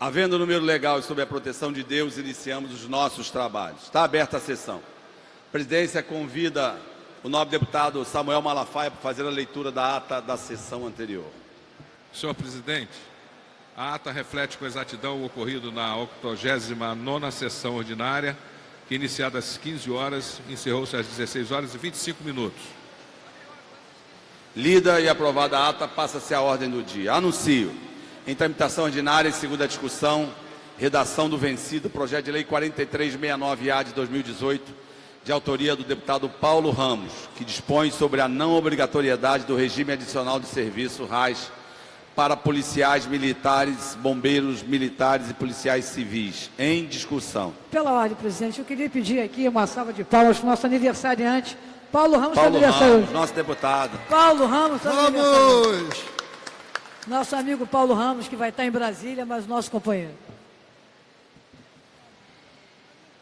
Havendo número legal e sob a proteção de Deus, iniciamos os nossos trabalhos. Está aberta a sessão. A presidência convida o nobre deputado Samuel Malafaia para fazer a leitura da ata da sessão anterior. Senhor presidente, a ata reflete com exatidão o ocorrido na 89ª sessão ordinária, que iniciada às 15 horas, encerrou-se às 16 horas e 25 minutos. Lida e aprovada a ata, passa-se a ordem do dia. Anuncio, em tramitação ordinária e segunda discussão, redação do vencido, projeto de lei 4369-A de 2018, de autoria do deputado Paulo Ramos, que dispõe sobre a não obrigatoriedade do regime adicional de serviço RAS para policiais militares, bombeiros militares e policiais civis. Em discussão. Pela ordem, presidente, eu queria pedir aqui uma salva de palmas para o nosso aniversariante, Paulo Ramos. Paulo Ramos, nosso deputado. Paulo Ramos, Vamos! nosso amigo Paulo Ramos, que vai estar em Brasília, mas nosso companheiro.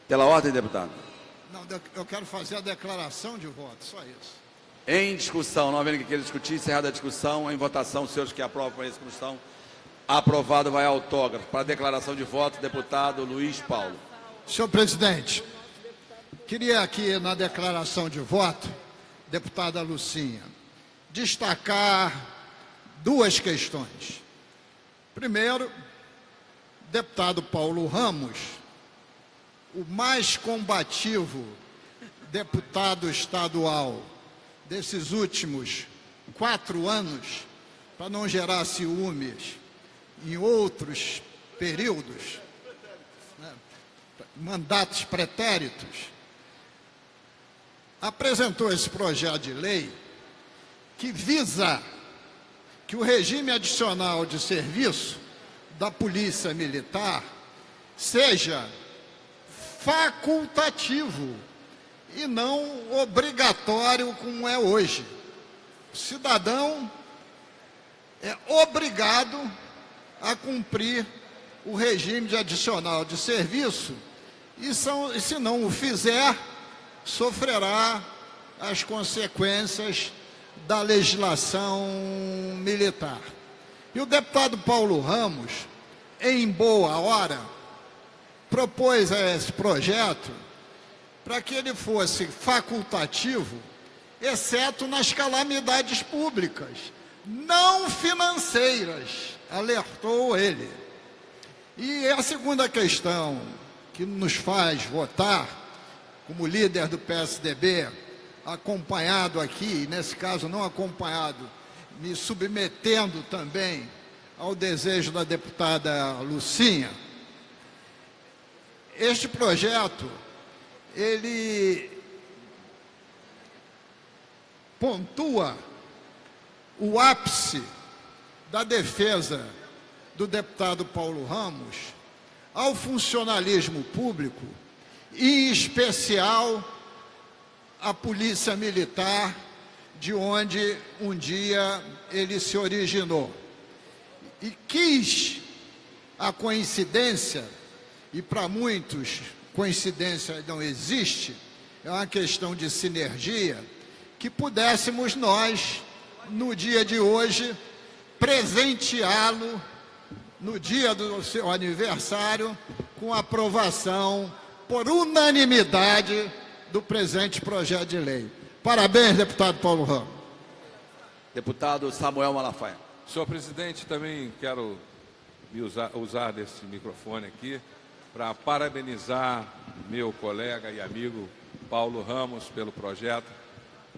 Pela ordem, deputado. Não, eu quero fazer a declaração de voto, só isso. Em discussão, não havendo que queira discutir, encerrada a discussão, em votação, os senhores que aprovam por essa discussão, aprovado vai autógrafo. Para a declaração de voto, deputado Luiz Paulo. Senhor presidente, queria aqui na declaração de voto, deputada Lucinha, destacar duas questões. Primeiro, deputado Paulo Ramos, o mais combativo deputado estadual desses últimos 4 anos, para não gerar ciúmes em outros períodos, né, mandatos pretéritos, apresentou esse projeto de lei que visa que o regime adicional de serviço da Polícia Militar seja facultativo e não obrigatório como é hoje. O cidadão é obrigado a cumprir o regime de adicional de serviço e se não o fizer, sofrerá as consequências da legislação militar. E o deputado Paulo Ramos, em boa hora, propôs esse projeto para que ele fosse facultativo, exceto nas calamidades públicas, não financeiras, alertou ele. E a segunda questão que nos faz votar, como líder do PSDB, acompanhado aqui, nesse caso não acompanhado, me submetendo também ao desejo da deputada Lucinha, este projeto, ele pontua o ápice da defesa do deputado Paulo Ramos ao funcionalismo público, e em especial a Polícia Militar, de onde um dia ele se originou. E quis a coincidência, e para muitos coincidência não existe, é uma questão de sinergia, que pudéssemos nós, no dia de hoje, presenteá-lo, no dia do seu aniversário, com a aprovação por unanimidade do presente projeto de lei. Parabéns, deputado Paulo Ramos. Deputado Samuel Malafaia. Senhor presidente, também quero usar desse microfone aqui para parabenizar meu colega e amigo Paulo Ramos pelo projeto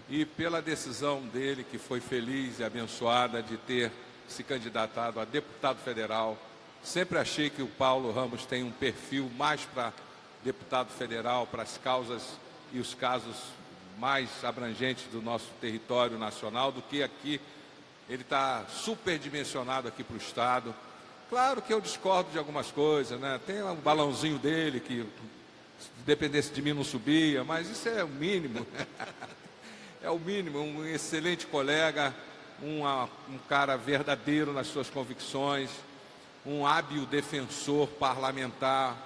e pela decisão dele, que foi feliz e abençoada, de ter se candidatado a deputado federal. Sempre achei que o Paulo Ramos tem um perfil mais para deputado federal, para as causas e os casos mais abrangentes do nosso território nacional, do que aqui. Ele está superdimensionado aqui para o Estado. Claro que eu discordo de algumas coisas, né? Tem um balãozinho dele que, se dependesse de mim, não subia, mas isso é o mínimo. É o mínimo. Um excelente colega, um cara verdadeiro nas suas convicções, um hábil defensor parlamentar,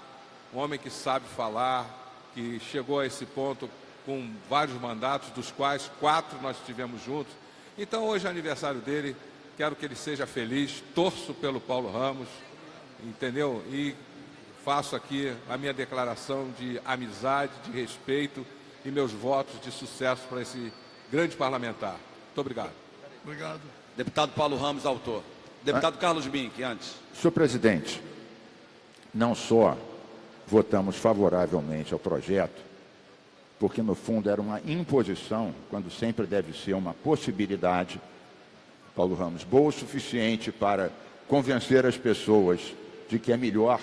um homem que sabe falar, que chegou a esse ponto com vários mandatos, dos quais 4 nós tivemos juntos. Então, hoje é aniversário dele, quero que ele seja feliz, torço pelo Paulo Ramos entendeu? E faço aqui a minha declaração de amizade, de respeito e meus votos de sucesso para esse grande parlamentar. Muito obrigado. Obrigado. Deputado Paulo Ramos, autor. Deputado Carlos Mink, antes. Senhor presidente, não só votamos favoravelmente ao projeto, porque no fundo era uma imposição, quando sempre deve ser uma possibilidade, Paulo Ramos, boa o suficiente para convencer as pessoas de que é melhor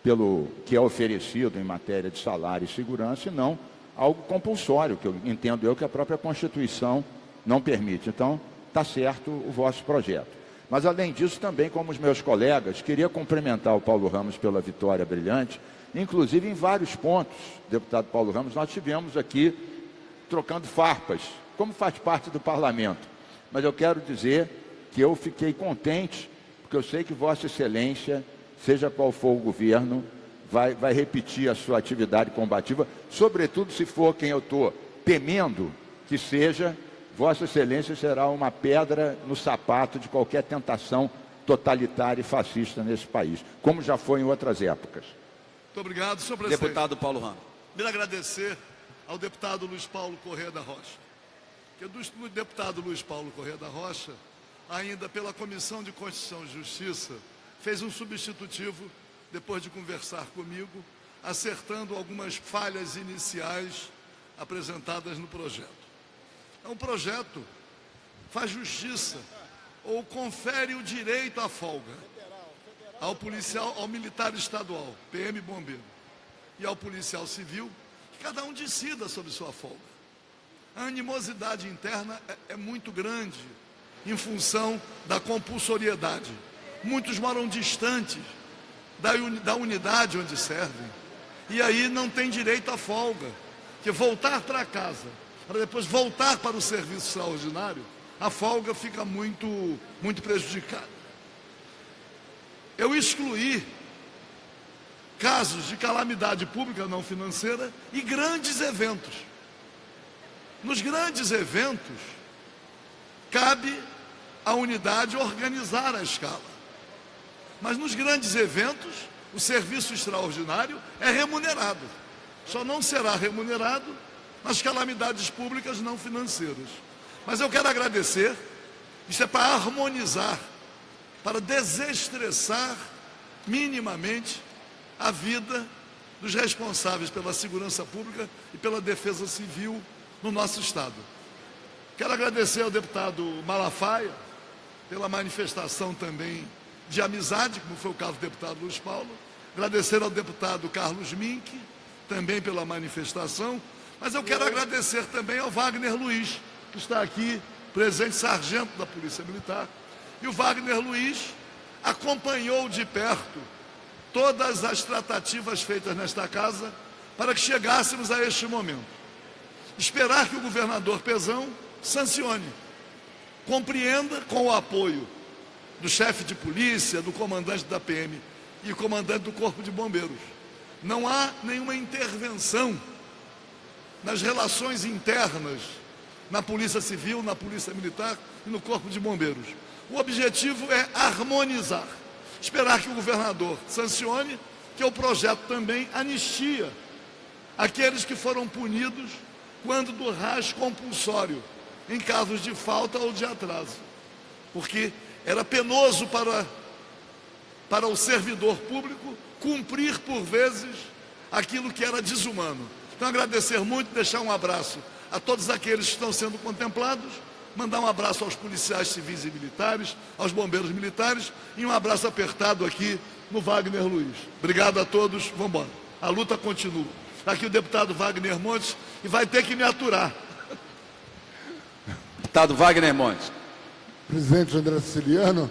pelo que é oferecido em matéria de salário e segurança, e não algo compulsório, que eu entendo que a própria Constituição não permite. Então, está certo o vosso projeto. Mas, além disso, também, como os meus colegas, queria cumprimentar o Paulo Ramos pela vitória brilhante, inclusive em vários pontos, deputado Paulo Ramos, nós tivemos aqui trocando farpas, como faz parte do parlamento. Mas eu quero dizer que eu fiquei contente, porque eu sei que Vossa Excelência, seja qual for o governo, vai repetir a sua atividade combativa, sobretudo se for quem eu estou temendo que seja, Vossa Excelência será uma pedra no sapato de qualquer tentação totalitária e fascista nesse país, como já foi em outras épocas. Muito obrigado, senhor presidente. Deputado Paulo Ramos. Quero agradecer ao deputado Luiz Paulo Corrêa da Rocha, que do deputado Luiz Paulo Corrêa da Rocha, ainda pela Comissão de Constituição e Justiça, fez um substitutivo, depois de conversar comigo, acertando algumas falhas iniciais apresentadas no projeto. É um projeto que faz justiça ou confere o direito à folga ao policial, ao militar estadual, PM bombeiro, e ao policial civil, que cada um decida sobre sua folga. A animosidade interna é muito grande em função da compulsoriedade. Muitos moram distantes da unidade onde servem, e aí não tem direito à folga, que voltar para casa, para depois voltar para o serviço extraordinário, a folga fica muito prejudicada. Eu excluí casos de calamidade pública não financeira e grandes eventos. Nos grandes eventos, cabe à unidade organizar a escala. Mas nos grandes eventos, o serviço extraordinário é remunerado. Só não será remunerado nas calamidades públicas não financeiras. Mas eu quero agradecer, isso é para harmonizar, para desestressar minimamente a vida dos responsáveis pela segurança pública e pela defesa civil no nosso Estado. Quero agradecer ao deputado Malafaia pela manifestação também de amizade, como foi o caso do deputado Luiz Paulo. Agradecer ao deputado Carlos Mink, também pela manifestação. Mas eu quero agradecer também ao Wagner Luiz, que está aqui, presente, sargento da Polícia Militar. E o Wagner Luiz acompanhou de perto todas as tratativas feitas nesta casa para que chegássemos a este momento. Esperar que o governador Pezão sancione, compreenda com o apoio do chefe de polícia, do comandante da PM e comandante do Corpo de Bombeiros. Não há nenhuma intervenção nas relações internas na Polícia Civil, na Polícia Militar e no Corpo de Bombeiros. O objetivo é harmonizar, esperar que o governador sancione, que o projeto também anistia aqueles que foram punidos quando do RAS compulsório, em casos de falta ou de atraso, porque era penoso para o servidor público cumprir por vezes aquilo que era desumano. Então agradecer muito, deixar um abraço a todos aqueles que estão sendo contemplados, mandar um abraço aos policiais civis e militares, aos bombeiros militares e um abraço apertado aqui no Wagner Luiz. Obrigado a todos, vamos embora. A luta continua. Está aqui o deputado Wagner Montes e vai ter que me aturar. Deputado Wagner Montes. Presidente André Siciliano,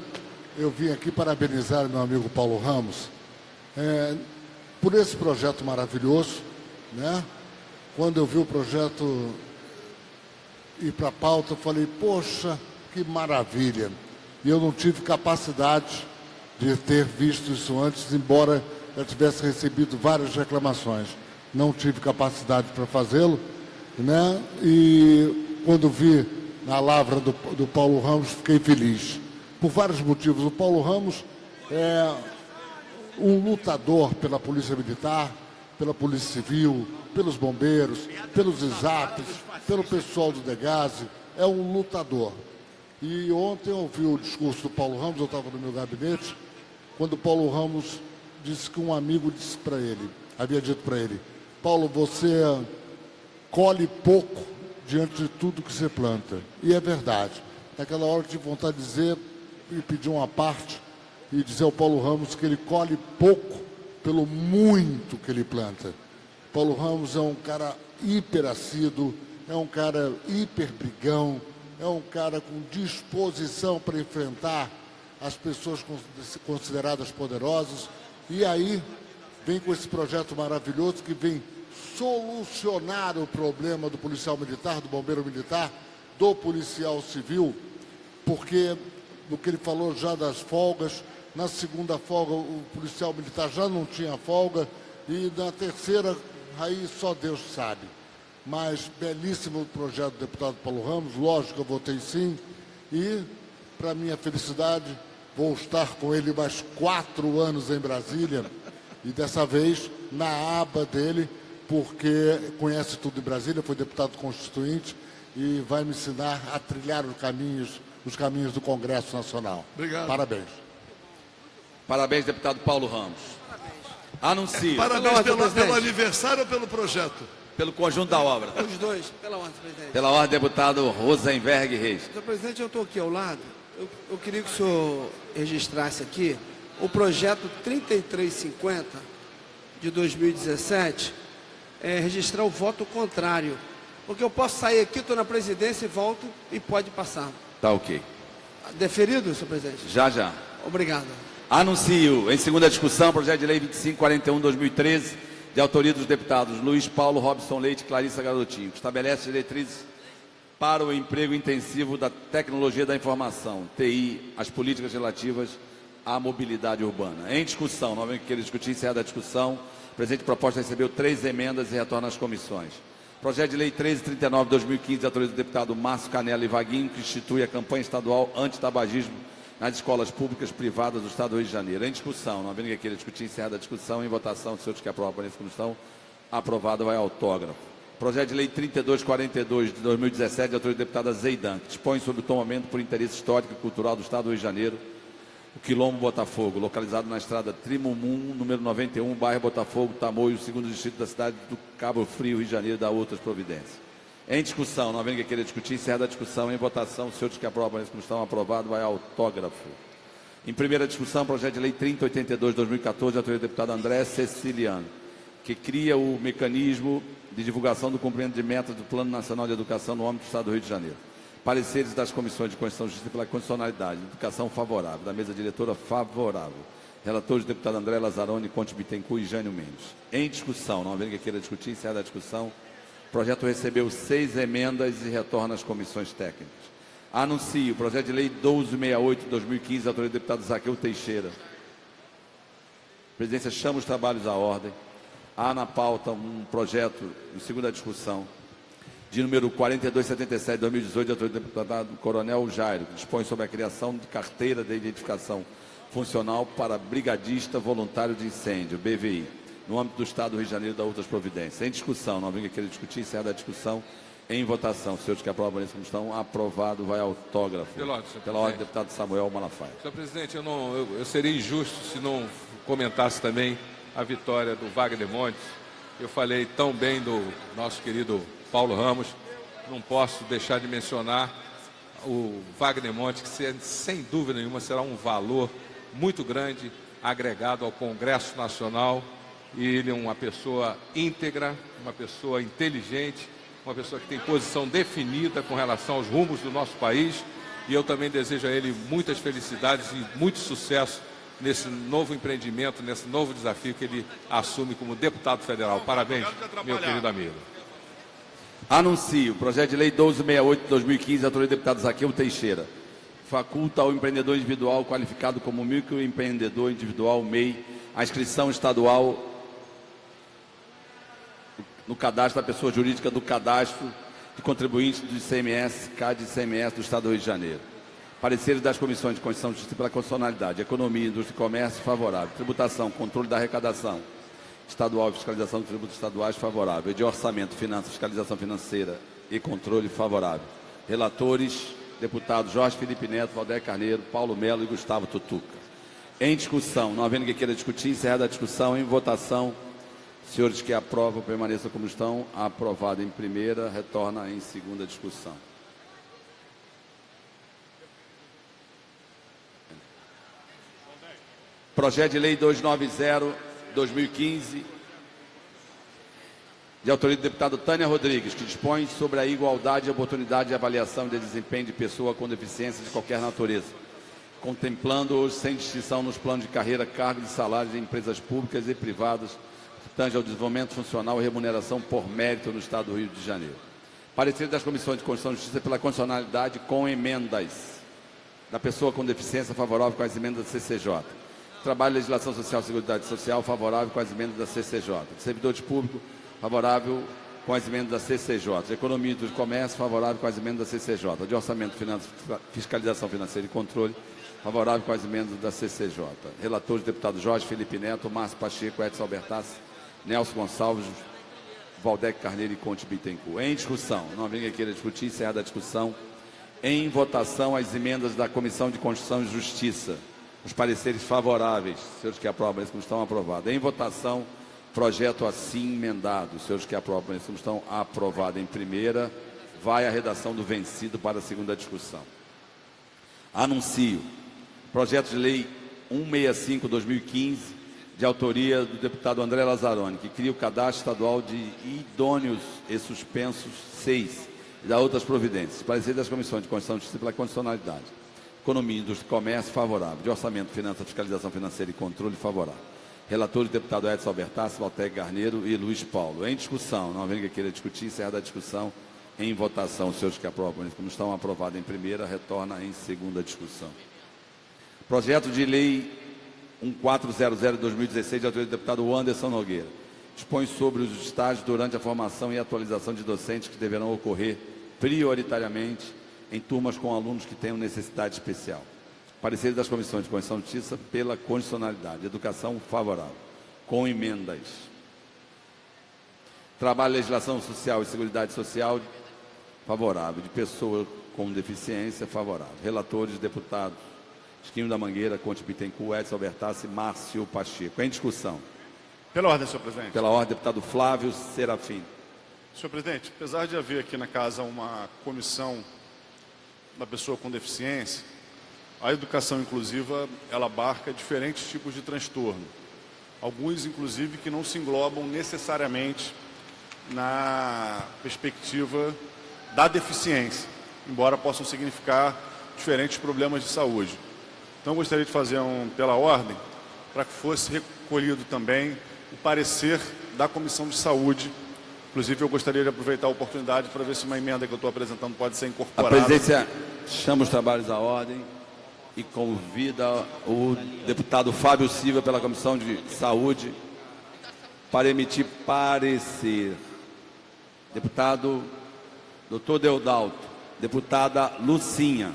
eu vim aqui parabenizar meu amigo Paulo Ramos por esse projeto maravilhoso, né? Quando eu vi o projeto ir para a pauta, eu falei, poxa, que maravilha. E eu não tive capacidade de ter visto isso antes, embora eu tivesse recebido várias reclamações. Não tive capacidade para fazê-lo, né? E quando vi na lavra do Paulo Ramos, fiquei feliz. Por vários motivos. O Paulo Ramos é um lutador pela Polícia Militar, pela Polícia Civil, pelos bombeiros, pelos ISAPs, pelo pessoal do Degase, é um lutador. E ontem eu ouvi o discurso do Paulo Ramos, eu estava no meu gabinete, quando o Paulo Ramos disse que um amigo disse para ele, havia dito para ele, Paulo, você colhe pouco diante de tudo que você planta. E é verdade. Naquela hora eu tive vontade de dizer e pedir uma parte e dizer ao Paulo Ramos que ele colhe pouco pelo muito que ele planta. Paulo Ramos é um cara hiper assíduo, é um cara hiper brigão, é um cara com disposição para enfrentar as pessoas consideradas poderosas. E aí vem com esse projeto maravilhoso que vem solucionar o problema do policial militar, do bombeiro militar, do policial civil, porque no que ele falou já das folgas, na segunda folga o policial militar já não tinha folga e na terceira aí só Deus sabe. Mas belíssimo o projeto do deputado Paulo Ramos, lógico que eu votei sim e, para minha felicidade, vou estar com ele mais 4 anos em Brasília e dessa vez na aba dele, porque conhece tudo em Brasília, foi deputado constituinte e vai me ensinar a trilhar os caminhos do Congresso Nacional. Obrigado. Parabéns. Parabéns, deputado Paulo Ramos. Anuncio. Parabéns pelo aniversário ou pelo projeto? Pelo conjunto da obra. Os dois, pela ordem, presidente. Pela ordem, deputado Rosenberg Reis. Senhor presidente, eu estou aqui ao lado. Eu queria que o senhor registrasse aqui o projeto 3350 de 2017, registrar o voto contrário. Porque eu posso sair aqui, estou na presidência e volto e pode passar. Tá ok. Deferido, senhor presidente? Já. Obrigado. Anuncio, em segunda discussão, projeto de lei 2541/2013, de autoria dos deputados Luiz Paulo Robson Leite e Clarissa Garotinho, que estabelece diretrizes para o emprego intensivo da tecnologia da informação, TI, as políticas relativas à mobilidade urbana. Em discussão, novamente queria discutir, encerrada a discussão, a presente proposta recebeu 3 emendas e retorna às comissões. Projeto de lei 1339/2015, de autoria do deputado Márcio Canela e Vaguinho, que institui a campanha estadual anti-tabagismo nas escolas públicas privadas do Estado do Rio de Janeiro. Em discussão, não havendo que queira discutir, encerrada a discussão, em votação, se outros que aprovam nessa comissão, aprovado, vai autógrafo. Projeto de lei 3242 de 2017, de autoria do deputado Zeidan, que dispõe sobre o tomamento por interesse histórico e cultural do Estado do Rio de Janeiro, o Quilombo Botafogo, localizado na estrada Trimumum, número 91, bairro Botafogo, Tamoio, segundo distrito da cidade do Cabo Frio, Rio de Janeiro, da outras providências. Em discussão, não havendo que queira discutir, encerrada a discussão, em votação, se outros que aprovam nessa comissão, aprovado, vai autógrafo. Em primeira discussão, projeto de lei 3082 de 2014, de autoria do deputado André Ceciliano, que cria o mecanismo de divulgação do cumprimento de metas do Plano Nacional de Educação no âmbito do Estado do Rio de Janeiro. Pareceres das comissões de Constituição e Justiça pela constitucionalidade, educação favorável, da mesa diretora favorável. Relatores, deputado André Lazzaroni, Conte Bittencourt e Jânio Mendes. Em discussão, não havendo que queira discutir, encerrada a discussão, o projeto recebeu 6 emendas e retorna às comissões técnicas. Anuncio o projeto de lei 1268 de 2015, da autoria do deputado Zaqueu Teixeira. A presidência chama os trabalhos à ordem. Há na pauta um projeto, em segunda discussão, de número 4277 de 2018, de autoria do deputado Coronel Jairo, que dispõe sobre a criação de carteira de identificação funcional para brigadista voluntário de incêndio, BVI, no âmbito do Estado do Rio de Janeiro e da outras providências. Em discussão, não havendo que queira discutir, encerrada a discussão, em votação. Senhores que aprovam nessa comissão, aprovado, vai autógrafo. Pela ordem, deputado Samuel Malafaia. Senhor presidente, eu seria injusto se não comentasse também a vitória do Wagner Montes. Eu falei tão bem do nosso querido Paulo Ramos, não posso deixar de mencionar o Wagner Montes, que sem dúvida nenhuma será um valor muito grande agregado ao Congresso Nacional. E ele é uma pessoa íntegra, uma pessoa inteligente, uma pessoa que tem posição definida com relação aos rumos do nosso país. E eu também desejo a ele muitas felicidades e muito sucesso nesse novo empreendimento, nesse novo desafio que ele assume como deputado federal. Parabéns, meu querido amigo. Anuncio o projeto de lei 1268 de 2015, da autoria do deputado Zaqueu Teixeira. Faculta ao empreendedor individual qualificado como microempreendedor individual, MEI, a inscrição estadual no cadastro da pessoa jurídica do cadastro de contribuintes do ICMS, CAD e ICMS do Estado do Rio de Janeiro. Pareceres das comissões de Constituição, Justiça e pela Constitucionalidade, Economia, Indústria e Comércio, favorável. Tributação, Controle da Arrecadação Estadual e Fiscalização dos Tributos Estaduais, favorável. De Orçamento, Finanças, Fiscalização Financeira e Controle, favorável. Relatores, deputados Jorge Felipe Neto, Valdeir Carneiro, Paulo Melo e Gustavo Tutuca. Em discussão, não havendo ninguém queira discutir, encerrada a discussão, em votação, senhores que aprovam, permaneçam como estão. Aprovado em primeira, retorna em segunda discussão. Projeto de Lei 290/2015, de autoria do deputado Tânia Rodrigues, que dispõe sobre a igualdade de oportunidade de avaliação e de desempenho de pessoa com deficiência de qualquer natureza, contemplando-os sem distinção nos planos de carreira, cargos e salários de empresas públicas e privadas, que tange ao desenvolvimento funcional e remuneração por mérito no Estado do Rio de Janeiro. Parecer das Comissões de Constituição e Justiça pela Constitucionalidade com emendas da pessoa com deficiência, favorável com as emendas da CCJ. Trabalho, Legislação Social e Seguridade Social, favorável com as emendas da CCJ. Servidores Públicos, favorável com as emendas da CCJ. Economia e Comércio, favorável com as emendas da CCJ. De Orçamento, Finanças, Fiscalização Financeira e Controle, favorável com as emendas da CCJ. Relatores, deputados Jorge Felipe Neto, Márcio Pacheco, Edson Albertassi, Nelson Gonçalves, Valdeir Carneiro e Conte Bittencourt. Em discussão, não havia ninguém queira discutir, encerrada a discussão. Em votação, as emendas da Comissão de Constituição e Justiça. Os pareceres favoráveis, senhores que aprovam, esses como estão aprovados. Em votação, projeto assim emendado, senhores que aprovam, esses como estão aprovados em primeira. Vai a redação do vencido para a segunda discussão. Anuncio. Projeto de Lei 165/2015, de autoria do deputado André Lazzaroni, que cria o Cadastro Estadual de Idôneos e Suspensos 6 e dá outras providências. Parecer das Comissões de Constituição e Justiça pela Constitucionalidade. Economia, Indústria e Comércio, favorável. De Orçamento, Finanças, Fiscalização Financeira e Controle, favorável. Relatores, deputado Edson Albertassi, Valdeir Carneiro e Luiz Paulo. Em discussão, não havendo ninguém queira discutir, encerrada a discussão. Em votação, os senhores que aprovam, como estão aprovados em primeira, retorna em segunda discussão. Projeto de Lei 1400/2016, de autoria do deputado Anderson Nogueira. Dispõe sobre os estágios durante a formação e atualização de docentes que deverão ocorrer prioritariamente em turmas com alunos que tenham necessidade especial. Parecer das Comissões de Constituição e Justiça pela Constitucionalidade. Educação, favorável. Com emendas. Trabalho, Legislação Social e Seguridade Social, favorável. De pessoa com deficiência, favorável. Relatores, deputados Esquinho da Mangueira, Conte Bittencourt, Edson Albertassi, Márcio Pacheco. Em discussão. Pela ordem, senhor presidente. Pela ordem, deputado Flávio Serafim. Senhor presidente, apesar de haver aqui na casa uma comissão da pessoa com deficiência, a educação inclusiva, ela abarca diferentes tipos de transtorno. Alguns, inclusive, que não se englobam necessariamente na perspectiva da deficiência, embora possam significar diferentes problemas de saúde. Então, eu gostaria de fazer pela ordem, para que fosse recolhido também o parecer da Comissão de Saúde. Inclusive, eu gostaria de aproveitar a oportunidade para ver se uma emenda que eu estou apresentando pode ser incorporada. A presidência chama os trabalhos à ordem e convida o deputado Fábio Silva pela Comissão de Saúde para emitir parecer. Deputado Dr. Deodalto, deputada Lucinha.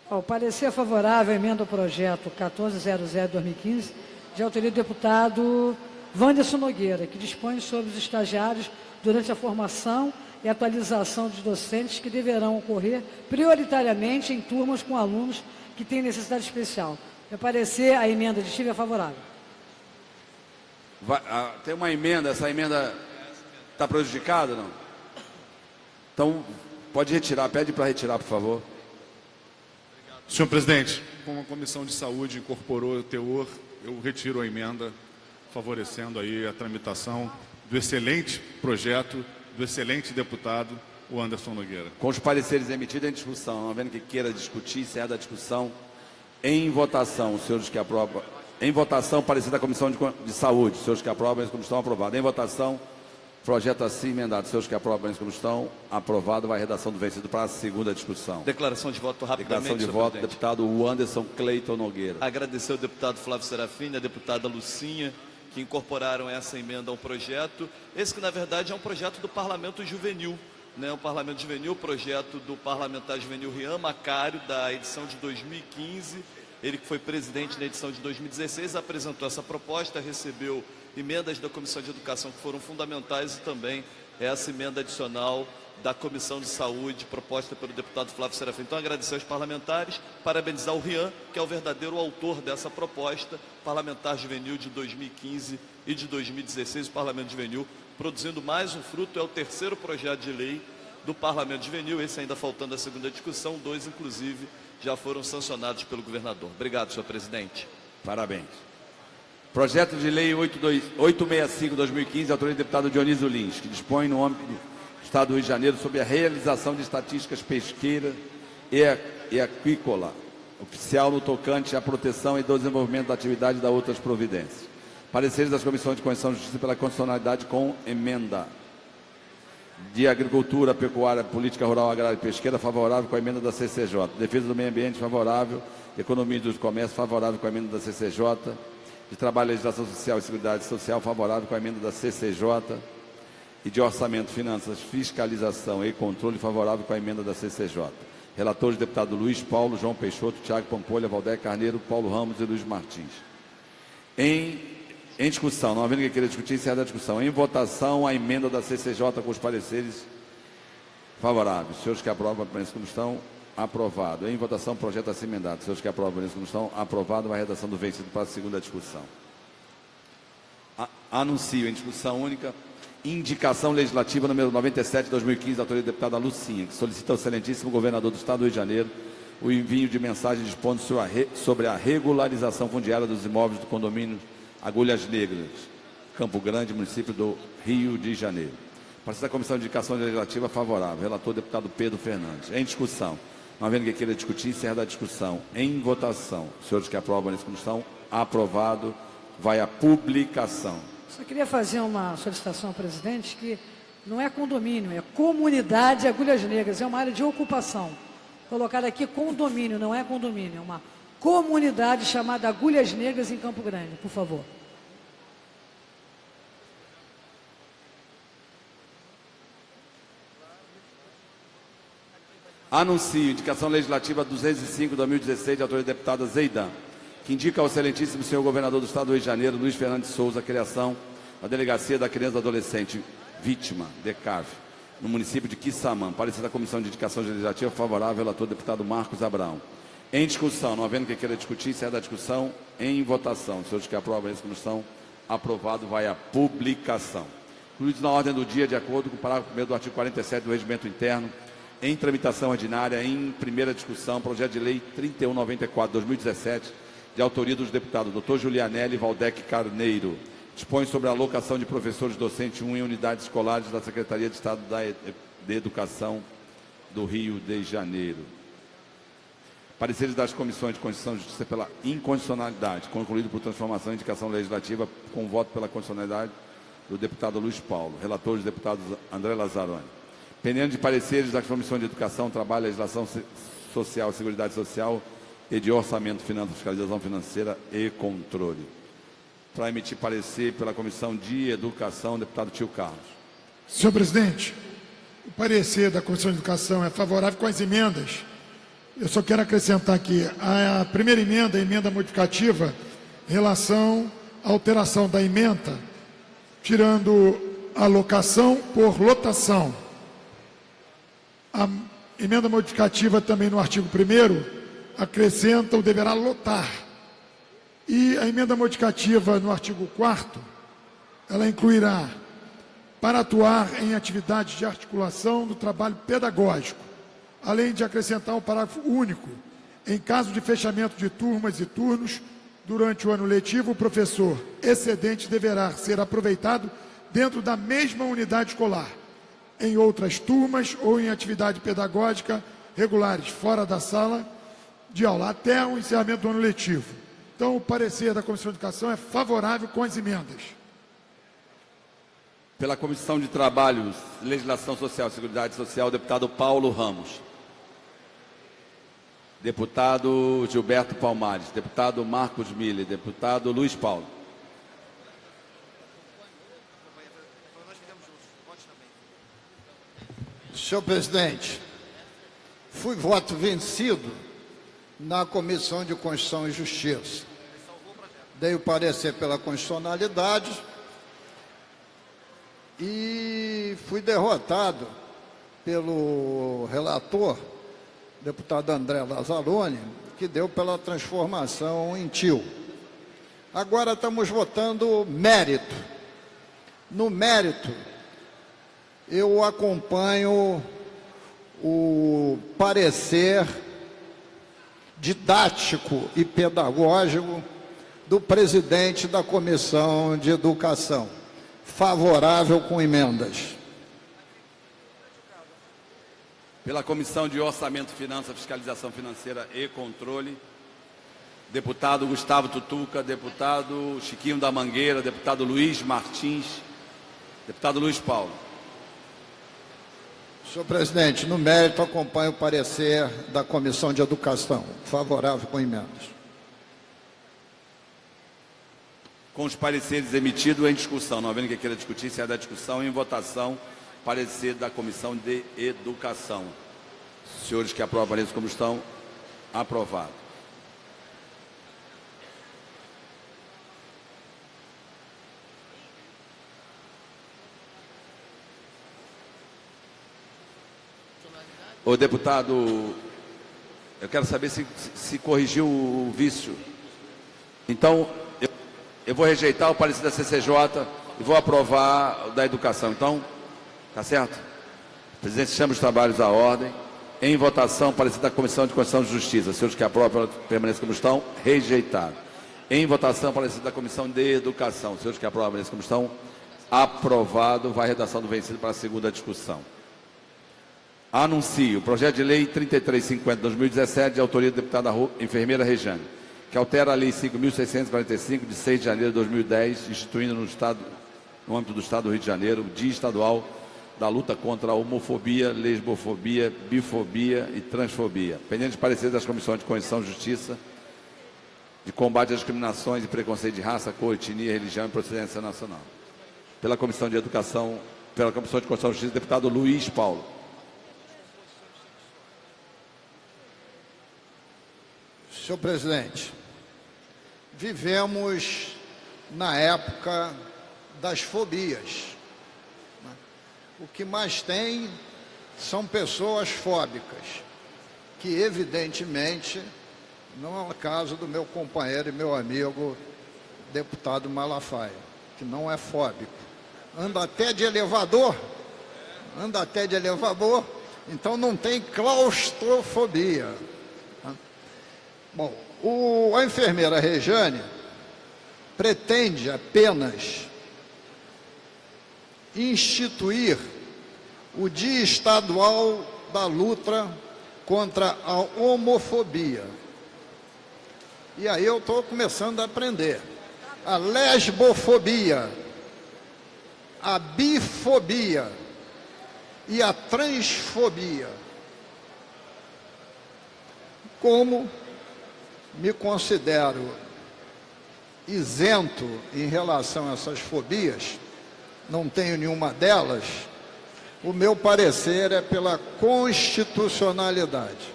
O parecer favorável à emenda ao projeto 1400/2015, de autoria do deputado Wanderson Nogueira, que dispõe sobre os estagiários durante a formação e atualização dos docentes que deverão ocorrer prioritariamente em turmas com alunos que têm necessidade especial. Meu parecer, a emenda de Estiva é favorável. Tem uma emenda, essa emenda está prejudicada, não? Então, pode retirar, pede para retirar, por favor. Senhor presidente, como a Comissão de Saúde incorporou o teor, eu retiro a emenda, favorecendo aí a tramitação do excelente projeto, do excelente deputado, o Anderson Nogueira. Com os pareceres emitidos em discussão, não havendo que queira discutir, encerra a discussão. Em votação, os senhores que aprovam. Em votação, parecer da Comissão de Saúde, os senhores que aprovam, eles como estão aprovados. Em votação, Projeto assim emendado. Senhores que aprovam como estão, aprovado. Vai a redação do vencido para a segunda discussão. Declaração de voto rapidamente, Declaração de senhor voto, presidente. deputado Anderson Cleiton Nogueira. Agradecer ao deputado Flávio Serafim, a deputada Lucinha, que incorporaram essa emenda ao projeto. Esse que, na verdade, é um projeto do Parlamento Juvenil, né? O Parlamento Juvenil, projeto do parlamentar juvenil Rian Macário, da edição de 2015. Ele que foi presidente na edição de 2016, apresentou essa proposta, recebeu emendas da Comissão de Educação que foram fundamentais e também essa emenda adicional da Comissão de Saúde, proposta pelo deputado Flávio Serafim. Então, agradecer aos parlamentares, parabenizar o Rian, que é o verdadeiro autor dessa proposta, parlamentar juvenil de 2015 e de 2016, o Parlamento Juvenil produzindo mais um fruto, é o terceiro projeto de lei do Parlamento Juvenil, esse ainda faltando a segunda discussão, 2, inclusive, já foram sancionados pelo governador. Obrigado, senhor presidente. Parabéns. Projeto de Lei 865-2015, autoria do deputado Dionísio Lins, que dispõe no âmbito do Estado do Rio de Janeiro sobre a realização de estatísticas pesqueiras e aquícola, oficial no tocante à proteção e desenvolvimento da atividade e da outras providências. Pareceres das Comissões de Constituição e Justiça pela constitucionalidade com emenda. De Agricultura, Pecuária, Política Rural, Agrária e Pesqueira, favorável com a emenda da CCJ. Defesa do Meio Ambiente, favorável. Economia e do Comércio, favorável com a emenda da CCJ. De Trabalho, Legislação Social e Seguridade Social, favorável com a emenda da CCJ. E de Orçamento, Finanças, Fiscalização e Controle, favorável com a emenda da CCJ. Relatores, deputado Luiz Paulo, João Peixoto, Tiago Pampolha, Valdeir Carneiro, Paulo Ramos e Luiz Martins. Em discussão, não havendo quem queira discutir, encerra a discussão. Em votação, a emenda da CCJ com os pareceres favoráveis. Senhores que aprovam, permaneçam como estão, aprovado. Em votação, projeto assim emendado. Senhores que aprovam, permaneçam como estão, aprovado. Vai a redação do vencido para a segunda discussão. Anuncio em discussão única. Indicação legislativa número 97 de 2015, da autoria da deputada Lucinha, que solicita ao excelentíssimo governador do Estado do Rio de Janeiro o envio de mensagem dispondo sobre a regularização fundiária dos imóveis do condomínio Agulhas Negras, Campo Grande, município do Rio de Janeiro. Participa da Comissão de Indicação Legislativa favorável. Relator, deputado Pedro Fernandes. Em discussão. Não havendo quem queira discutir, encerra a discussão. Em votação. Senhores que aprovam nessa comissão, aprovado. Vai à publicação. Só queria fazer uma solicitação ao presidente que não é condomínio, é comunidade Agulhas Negras, é uma área de ocupação. Colocar aqui condomínio, não é condomínio, é uma comunidade chamada Agulhas Negras em Campo Grande, por favor. Anuncio indicação legislativa 205/2016, de autoria da deputada Zeidan, que indica ao excelentíssimo senhor governador do Estado do Rio de Janeiro, Luiz Fernando de Souza, a criação da Delegacia da Criança e do Adolescente Vítima, DECAV, no município de Quissamã. Parecer da Comissão de Indicação Legislativa favorável, relator deputado Marcos Abraão. Em discussão, não havendo quem queira discutir, encerra da discussão. Em votação. Senhores que aprovam essa comissão, aprovado, vai à publicação. Incluídos na ordem do dia, de acordo com o parágrafo 1º do artigo 47 do Regimento Interno, em tramitação ordinária, em primeira discussão, projeto de lei 3194/2017, de autoria dos deputados Dr. Julianelli e Valdec Carneiro. Dispõe sobre a alocação de professores docentes 1 em unidades escolares da Secretaria de Estado de Educação do Rio de Janeiro. Pareceres das Comissões de Constituição e Justiça pela inconstitucionalidade, concluído por transformação e indicação legislativa, com voto pela constitucionalidade do deputado Luiz Paulo. Relatores, deputados André Lazzaroni. Pendendo de pareceres das Comissões de Educação, Trabalho, Legislação Social, Seguridade Social e de Orçamento, Finanças, Fiscalização Financeira e Controle. Para emitir parecer pela Comissão de Educação, deputado Tio Carlos. Senhor presidente, o parecer da Comissão de Educação é favorável com as emendas. Eu só quero acrescentar aqui, a primeira emenda, a emenda modificativa, em relação à alteração da ementa, tirando a locação por lotação. A emenda modificativa também no artigo 1º, acrescenta o deverá lotar. E a emenda modificativa no artigo 4º, ela incluirá para atuar em atividades de articulação do trabalho pedagógico, além de acrescentar um parágrafo único. Em caso de fechamento de turmas e turnos, durante o ano letivo, o professor excedente deverá ser aproveitado dentro da mesma unidade escolar, em outras turmas ou em atividade pedagógica regulares, fora da sala de aula, até o encerramento do ano letivo. Então, o parecer da Comissão de Educação é favorável com as emendas. Pela Comissão de Trabalho, Legislação Social e Seguridade Social, deputado Paulo Ramos. Deputado Gilberto Palmares, deputado Marcos Miller, deputado Luiz Paulo. Senhor presidente, fui voto vencido na Comissão de Constituição e Justiça. Dei o parecer pela constitucionalidade e fui derrotado pelo relator, deputado André Lazzaroni, que deu pela transformação em tio. Agora estamos votando mérito. No mérito, eu acompanho o parecer didático e pedagógico do presidente da Comissão de Educação. Favorável com emendas. Pela Comissão de Orçamento, Finanças, Fiscalização Financeira e Controle, deputado Gustavo Tutuca, deputado Chiquinho da Mangueira, deputado Luiz Martins, deputado Luiz Paulo. Senhor presidente, no mérito acompanho o parecer da Comissão de Educação. Favorável com emendas. Com os pareceres emitidos em discussão, não havendo que queira discutir, se é da discussão, em votação, parecer da Comissão de Educação. Senhores que aprovam o parecer como estão, aprovado. O deputado, eu quero saber se corrigiu o vício. Então, eu vou rejeitar o parecer da CCJ e vou aprovar o da educação. Então, tá certo? O presidente chama os trabalhos à ordem. Em votação, parecer da Comissão de Constituição e Justiça. Senhores que aprovam, permaneçam como estão. Rejeitado. Em votação, parecer da Comissão de Educação. Senhores que aprovam, permaneçam como estão. Aprovado. Vai a redação do vencido para a segunda discussão. Anuncio o projeto de lei 3350/2017, de autoria da deputada enfermeira Rejane, que altera a lei 5.645, de 6 de janeiro de 2010, instituindo no âmbito do Estado do Rio de Janeiro, o Dia Estadual da Luta contra a Homofobia, Lesbofobia, Bifobia e Transfobia. Pendente de parecer das Comissões de Constituição e Justiça, de combate às discriminações e preconceito de raça, cor, etnia, religião e procedência nacional. Pela Comissão de Educação, pela Comissão de Constituição e Justiça, deputado Luiz Paulo. Senhor presidente, vivemos na época das fobias. O que mais tem são pessoas fóbicas, que evidentemente não é o caso do meu companheiro e meu amigo, deputado Malafaia, que não é fóbico. Anda até de elevador, então não tem claustrofobia. Bom, a enfermeira Rejane pretende apenas instituir o Dia Estadual da Luta contra a Homofobia. E aí eu estou começando a aprender. A lesbofobia, a bifobia e a transfobia. Como me considero isento em relação a essas fobias, não tenho nenhuma delas, o meu parecer é pela constitucionalidade.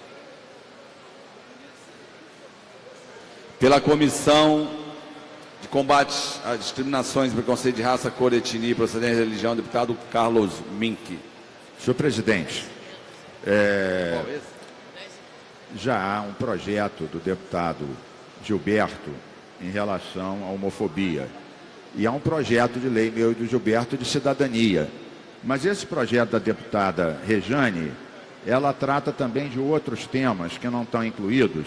Pela Comissão de Combate às Discriminações e Preconceito de Raça, Cor, Etnia e Procedência de Religião, deputado Carlos Mink. Senhor presidente, já há um projeto do deputado Gilberto em relação à homofobia. E há um projeto de lei meu e do Gilberto de cidadania. Mas esse projeto da deputada Rejane, ela trata também de outros temas que não estão incluídos,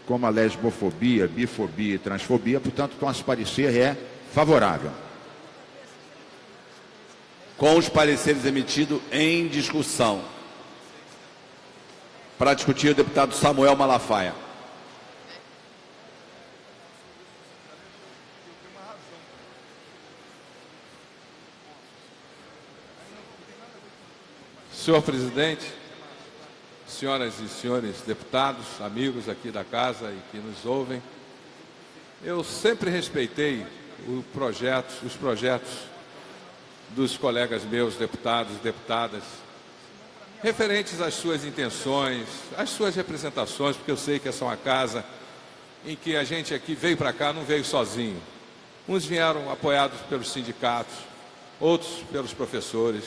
como a lesbofobia, bifobia e transfobia, portanto, o nosso parecer é favorável. Com os pareceres emitidos em discussão. Para discutir, o deputado Samuel Malafaia. Senhor presidente, senhoras e senhores deputados, amigos aqui da casa e que nos ouvem, eu sempre respeitei os projetos dos colegas meus, deputados e deputadas, referentes às suas intenções, às suas representações, porque eu sei que essa é uma casa em que a gente aqui veio para cá, não veio sozinho. Uns vieram apoiados pelos sindicatos, outros pelos professores,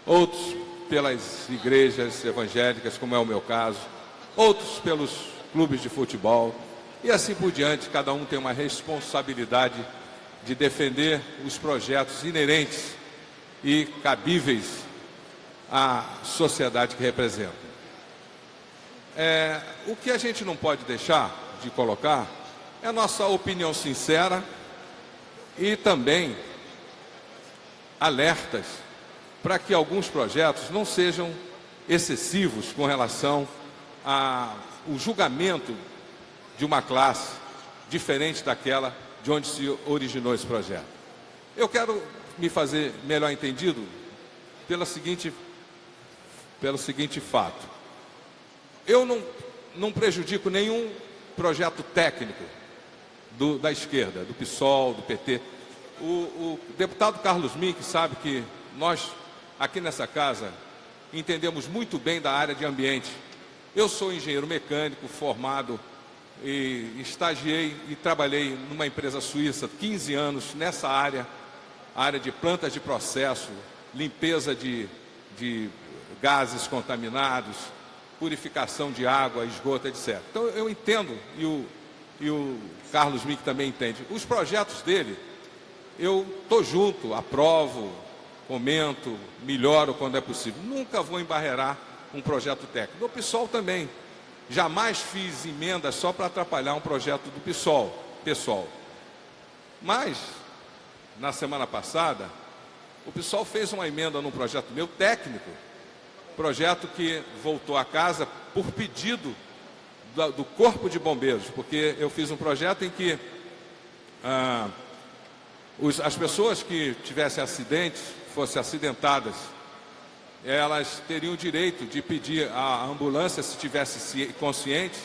outros pelas igrejas evangélicas, como é o meu caso, outros pelos clubes de futebol, e assim por diante. Cada um tem uma responsabilidade de defender os projetos inerentes e cabíveis à sociedade que representam. O que a gente não pode deixar de colocar é a nossa opinião sincera e também alertas para que alguns projetos não sejam excessivos com relação ao julgamento de uma classe diferente daquela de onde se originou esse projeto. Eu quero me fazer melhor entendido pelo seguinte fato. Eu não prejudico nenhum projeto técnico da esquerda, do PSOL, do PT. O deputado Carlos Mink sabe que nós, aqui nessa casa, entendemos muito bem da área de ambiente. Eu sou engenheiro mecânico formado e estagiei e trabalhei numa empresa suíça 15 anos nessa área de plantas de processo, limpeza de gases contaminados, purificação de água, esgoto, etc. Então eu entendo, e o Carlos Mink também entende. Os projetos dele, eu estou junto, aprovo, comento, melhoro quando é possível. Nunca vou embarrear um projeto técnico. O PSOL também. Jamais fiz emenda só para atrapalhar um projeto do PSOL. Mas, na semana passada, o PSOL fez uma emenda num projeto meu técnico, projeto que voltou à casa por pedido do Corpo de Bombeiros, porque eu fiz um projeto em que as pessoas que tivessem acidentes, fossem acidentadas, elas teriam o direito de pedir à ambulância, se estivesse consciente,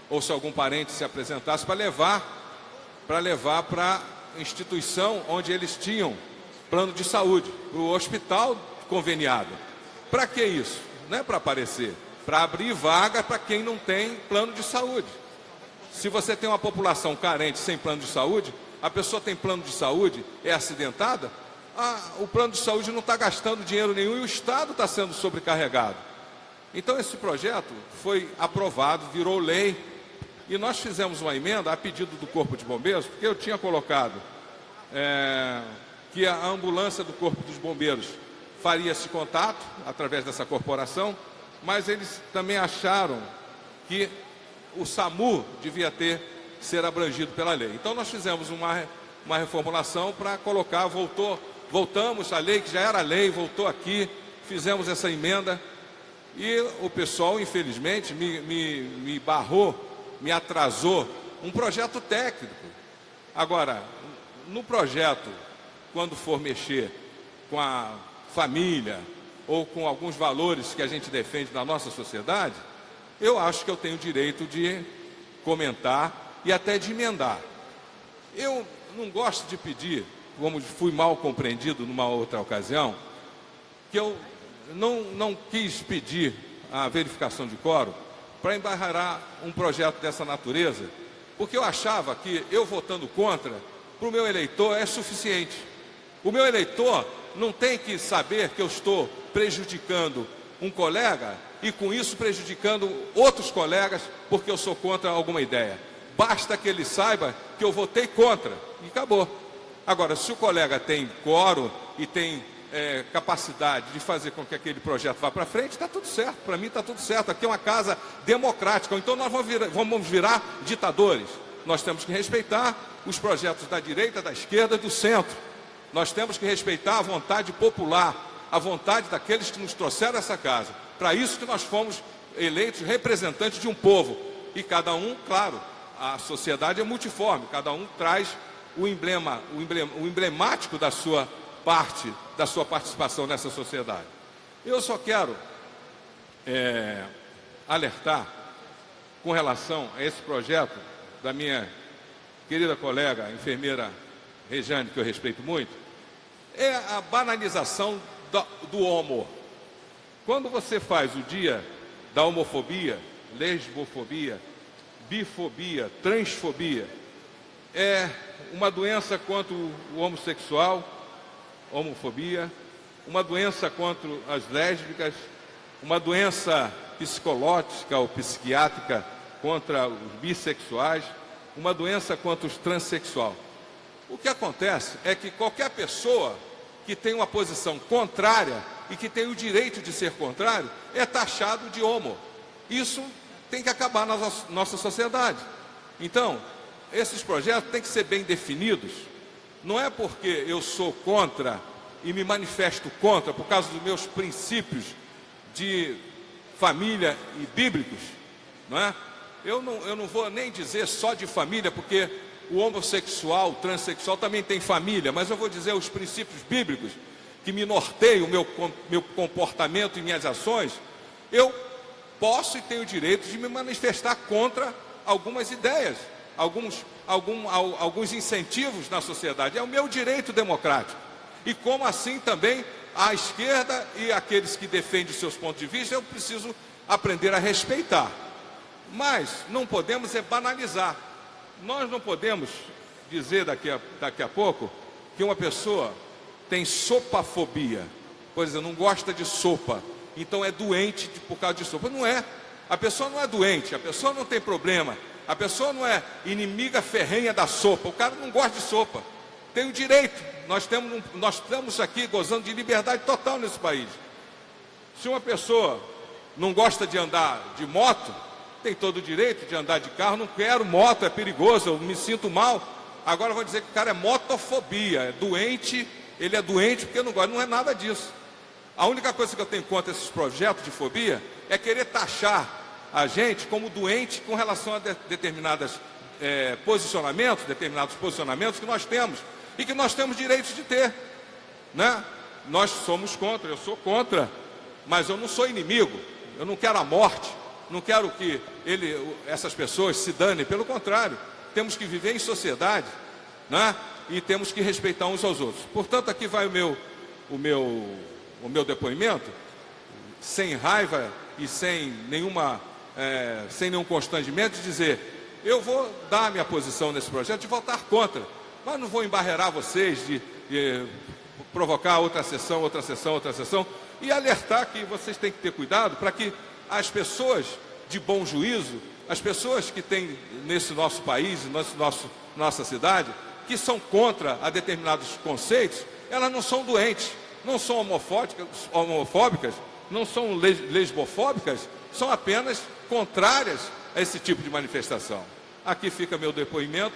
ou se algum parente se apresentasse, para levar para a instituição onde eles tinham plano de saúde, para o hospital conveniado. Para que isso? Não é para aparecer, para abrir vaga para quem não tem plano de saúde. Se você tem uma população carente sem plano de saúde, a pessoa tem plano de saúde, é acidentada, o plano de saúde não está gastando dinheiro nenhum e o Estado está sendo sobrecarregado. Então esse projeto foi aprovado, virou lei, e nós fizemos uma emenda a pedido do Corpo de Bombeiros, porque eu tinha colocado que a ambulância do Corpo dos Bombeiros faria esse contato através dessa corporação, mas eles também acharam que o SAMU devia ser abrangido pela lei. Então nós fizemos uma reformulação para colocar, voltamos a lei, que já era lei, voltou aqui, fizemos essa emenda, e o pessoal, infelizmente, me barrou, me atrasou um projeto técnico. Agora, no projeto, quando for mexer com a família ou com alguns valores que a gente defende na nossa sociedade, eu acho que eu tenho o direito de comentar e até de emendar. Eu não gosto de pedir, como fui mal compreendido numa outra ocasião, que eu não quis pedir a verificação de quórum para embarrar um projeto dessa natureza, porque eu achava que eu votando contra, para o meu eleitor é suficiente. O meu eleitor não tem que saber que eu estou prejudicando um colega e com isso prejudicando outros colegas porque eu sou contra alguma ideia. Basta que ele saiba que eu votei contra e acabou. Agora, se o colega tem quórum e tem capacidade de fazer com que aquele projeto vá para frente, está tudo certo. Para mim está tudo certo. Aqui é uma casa democrática. Então nós vamos virar ditadores. Nós temos que respeitar os projetos da direita, da esquerda e do centro. Nós temos que respeitar a vontade popular, a vontade daqueles que nos trouxeram essa casa. Para isso que nós fomos eleitos representantes de um povo. E cada um, claro, a sociedade é multiforme, cada um traz o emblemático da sua parte, da sua participação nessa sociedade. Eu só quero alertar com relação a esse projeto da minha querida colega, a enfermeira Rejane, que eu respeito muito, é a banalização do homo. Quando você faz o dia da homofobia, lesbofobia, bifobia, transfobia, é uma doença contra o homossexual, homofobia, uma doença contra as lésbicas, uma doença psicológica ou psiquiátrica contra os bissexuais, uma doença contra os transexuais. O que acontece é que qualquer pessoa que tem uma posição contrária e que tem o direito de ser contrário é taxado de homo. Isso tem que acabar na nossa sociedade. Então, esses projetos têm que ser bem definidos. Não é porque eu sou contra e me manifesto contra por causa dos meus princípios de família e bíblicos, não é? Eu não vou nem dizer só de família, porque o homossexual, o transexual também tem família, mas eu vou dizer os princípios bíblicos que me norteiam o meu comportamento e minhas ações. Eu posso e tenho o direito de me manifestar contra algumas ideias, alguns incentivos na sociedade. É o meu direito democrático. E como assim também a esquerda e aqueles que defendem os seus pontos de vista, eu preciso aprender a respeitar. Mas não podemos banalizar. Nós não podemos dizer daqui a pouco que uma pessoa tem sopafobia. Por exemplo, não gosta de sopa, então é doente por causa de sopa. Não é. A pessoa não é doente, a pessoa não tem problema. A pessoa não é inimiga ferrenha da sopa. O cara não gosta de sopa. Tem o direito. Nós estamos aqui gozando de liberdade total nesse país. Se uma pessoa não gosta de andar de moto, tem todo o direito de andar de carro. Não quero moto, é perigoso, eu me sinto mal. Agora eu vou dizer que o cara é motofobia, é doente, ele é doente porque não gosta. Não é nada disso. A única coisa que eu tenho contra esses projetos de fobia é querer taxar a gente como doente com relação a determinados posicionamentos que nós temos e que nós temos direito de ter, né? Nós somos contra, eu sou contra, mas eu não sou inimigo, eu não quero a morte, não quero que essas pessoas se danem, pelo contrário, temos que viver em sociedade, né? E temos que respeitar uns aos outros. Portanto, aqui vai o meu depoimento, sem raiva e sem nenhum constrangimento, de dizer: eu vou dar a minha posição nesse projeto, de votar contra, mas não vou embarrear vocês de provocar outra sessão, e alertar que vocês têm que ter cuidado para que as pessoas de bom juízo, as pessoas que têm nesse nosso país, nossa cidade, que são contra a determinados conceitos, elas não são doentes, não são homofóbicas, não são lesbofóbicas, são apenas contrárias a esse tipo de manifestação. Aqui fica meu depoimento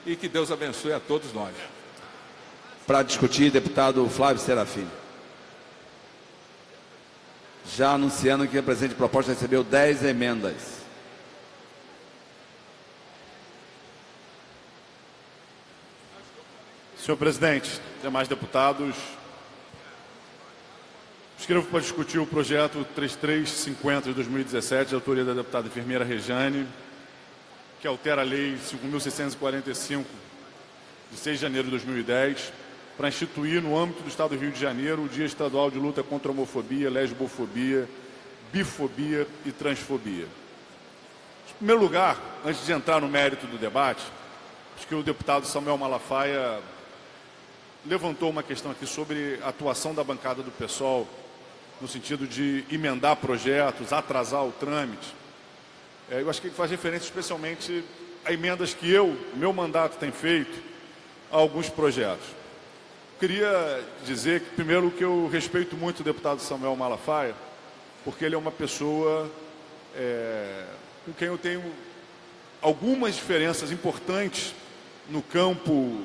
e que Deus abençoe a todos nós. Para discutir, deputado Flávio Serafim. Já anunciando que a presente proposta recebeu 10 emendas. Senhor presidente, demais deputados, inscrevo para discutir o projeto 3350 de 2017, de autoria da deputada enfermeira Rejane, que altera a Lei 5.645, de 6 de janeiro de 2010, para instituir no âmbito do Estado do Rio de Janeiro o Dia Estadual de Luta contra a Homofobia, Lesbofobia, Bifobia e Transfobia. Em primeiro lugar, antes de entrar no mérito do debate, acho que o deputado Samuel Malafaia levantou uma questão aqui sobre a atuação da bancada do PSOL, no sentido de emendar projetos, atrasar o trâmite. Eu acho que ele faz referência especialmente a emendas que o meu mandato tem feito a alguns projetos. Queria dizer que, primeiro, que eu respeito muito o deputado Samuel Malafaia, porque ele é uma pessoa com quem eu tenho algumas diferenças importantes no campo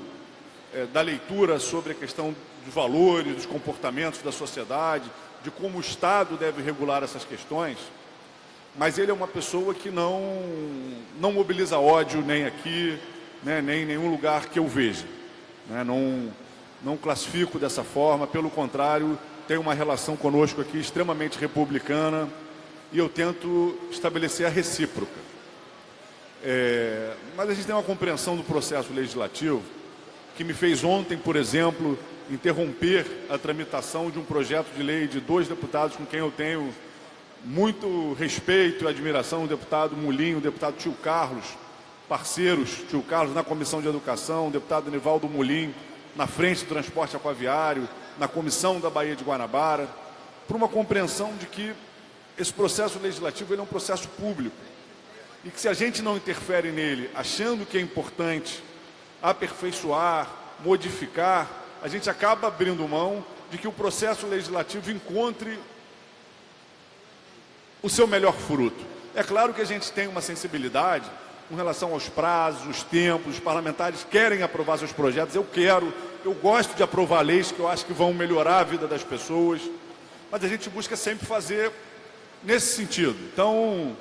da leitura sobre a questão dos valores, dos comportamentos da sociedade, de como o Estado deve regular essas questões. Mas ele é uma pessoa que não mobiliza ódio nem aqui, né, nem em nenhum lugar que eu veja. Né, não classifico dessa forma, pelo contrário, tem uma relação conosco aqui extremamente republicana e eu tento estabelecer a recíproca. Mas a gente tem uma compreensão do processo legislativo que me fez ontem, por exemplo, interromper a tramitação de um projeto de lei de 2 deputados com quem eu tenho muito respeito e admiração, o deputado Mulinho, o deputado Tio Carlos, parceiros, Tio Carlos na Comissão de Educação, o deputado Nivaldo Mulim na frente do transporte aquaviário, na Comissão da Baía de Guanabara, por uma compreensão de que esse processo legislativo ele é um processo público e que se a gente não interfere nele achando que é importante aperfeiçoar, modificar, a gente acaba abrindo mão de que o processo legislativo encontre o seu melhor fruto. É claro que a gente tem uma sensibilidade com relação aos prazos, os tempos, os parlamentares querem aprovar seus projetos, eu gosto de aprovar leis que eu acho que vão melhorar a vida das pessoas, mas a gente busca sempre fazer nesse sentido. Então,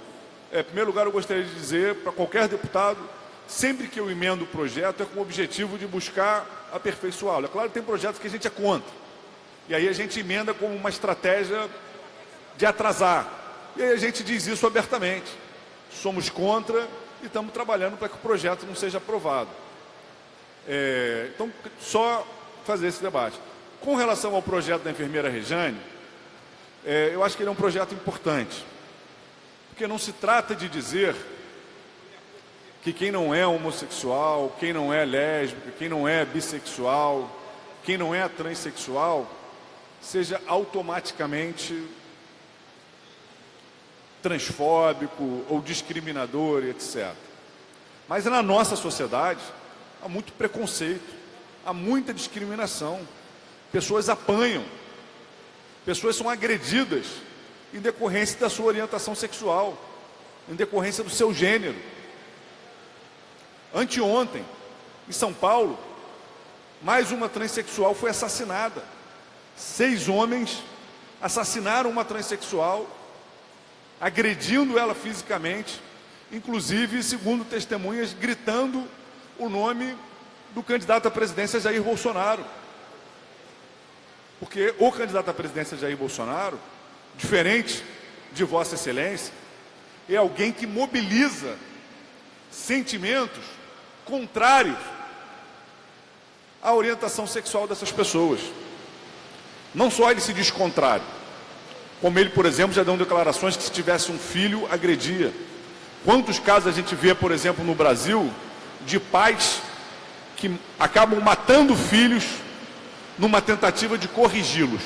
em primeiro lugar, eu gostaria de dizer para qualquer deputado, sempre que eu emendo o projeto é com o objetivo de buscar aperfeiçoá-lo. É claro que tem projetos que a gente é contra, e aí a gente emenda como uma estratégia de atrasar, e aí a gente diz isso abertamente. Somos contra e estamos trabalhando para que o projeto não seja aprovado. Então, só fazer esse debate. Com relação ao projeto da enfermeira Rejane, eu acho que ele é um projeto importante, porque não se trata de dizer que quem não é homossexual, quem não é lésbica, quem não é bissexual, quem não é transexual, seja automaticamente transfóbico ou discriminador, etc. Mas na nossa sociedade há muito preconceito, há muita discriminação, pessoas apanham, pessoas são agredidas em decorrência da sua orientação sexual, em decorrência do seu gênero. Anteontem, em São Paulo, mais uma transexual foi assassinada. 6 homens assassinaram uma transexual, agredindo ela fisicamente, inclusive, segundo testemunhas, gritando o nome do candidato à presidência Jair Bolsonaro. Porque o candidato à presidência Jair Bolsonaro, diferente de Vossa Excelência, é alguém que mobiliza sentimentos contrários à orientação sexual dessas pessoas. Não só ele se diz contrário, como ele, por exemplo, já deu declarações que se tivesse um filho, agredia. Quantos casos a gente vê, por exemplo, no Brasil, de pais que acabam matando filhos numa tentativa de corrigi-los.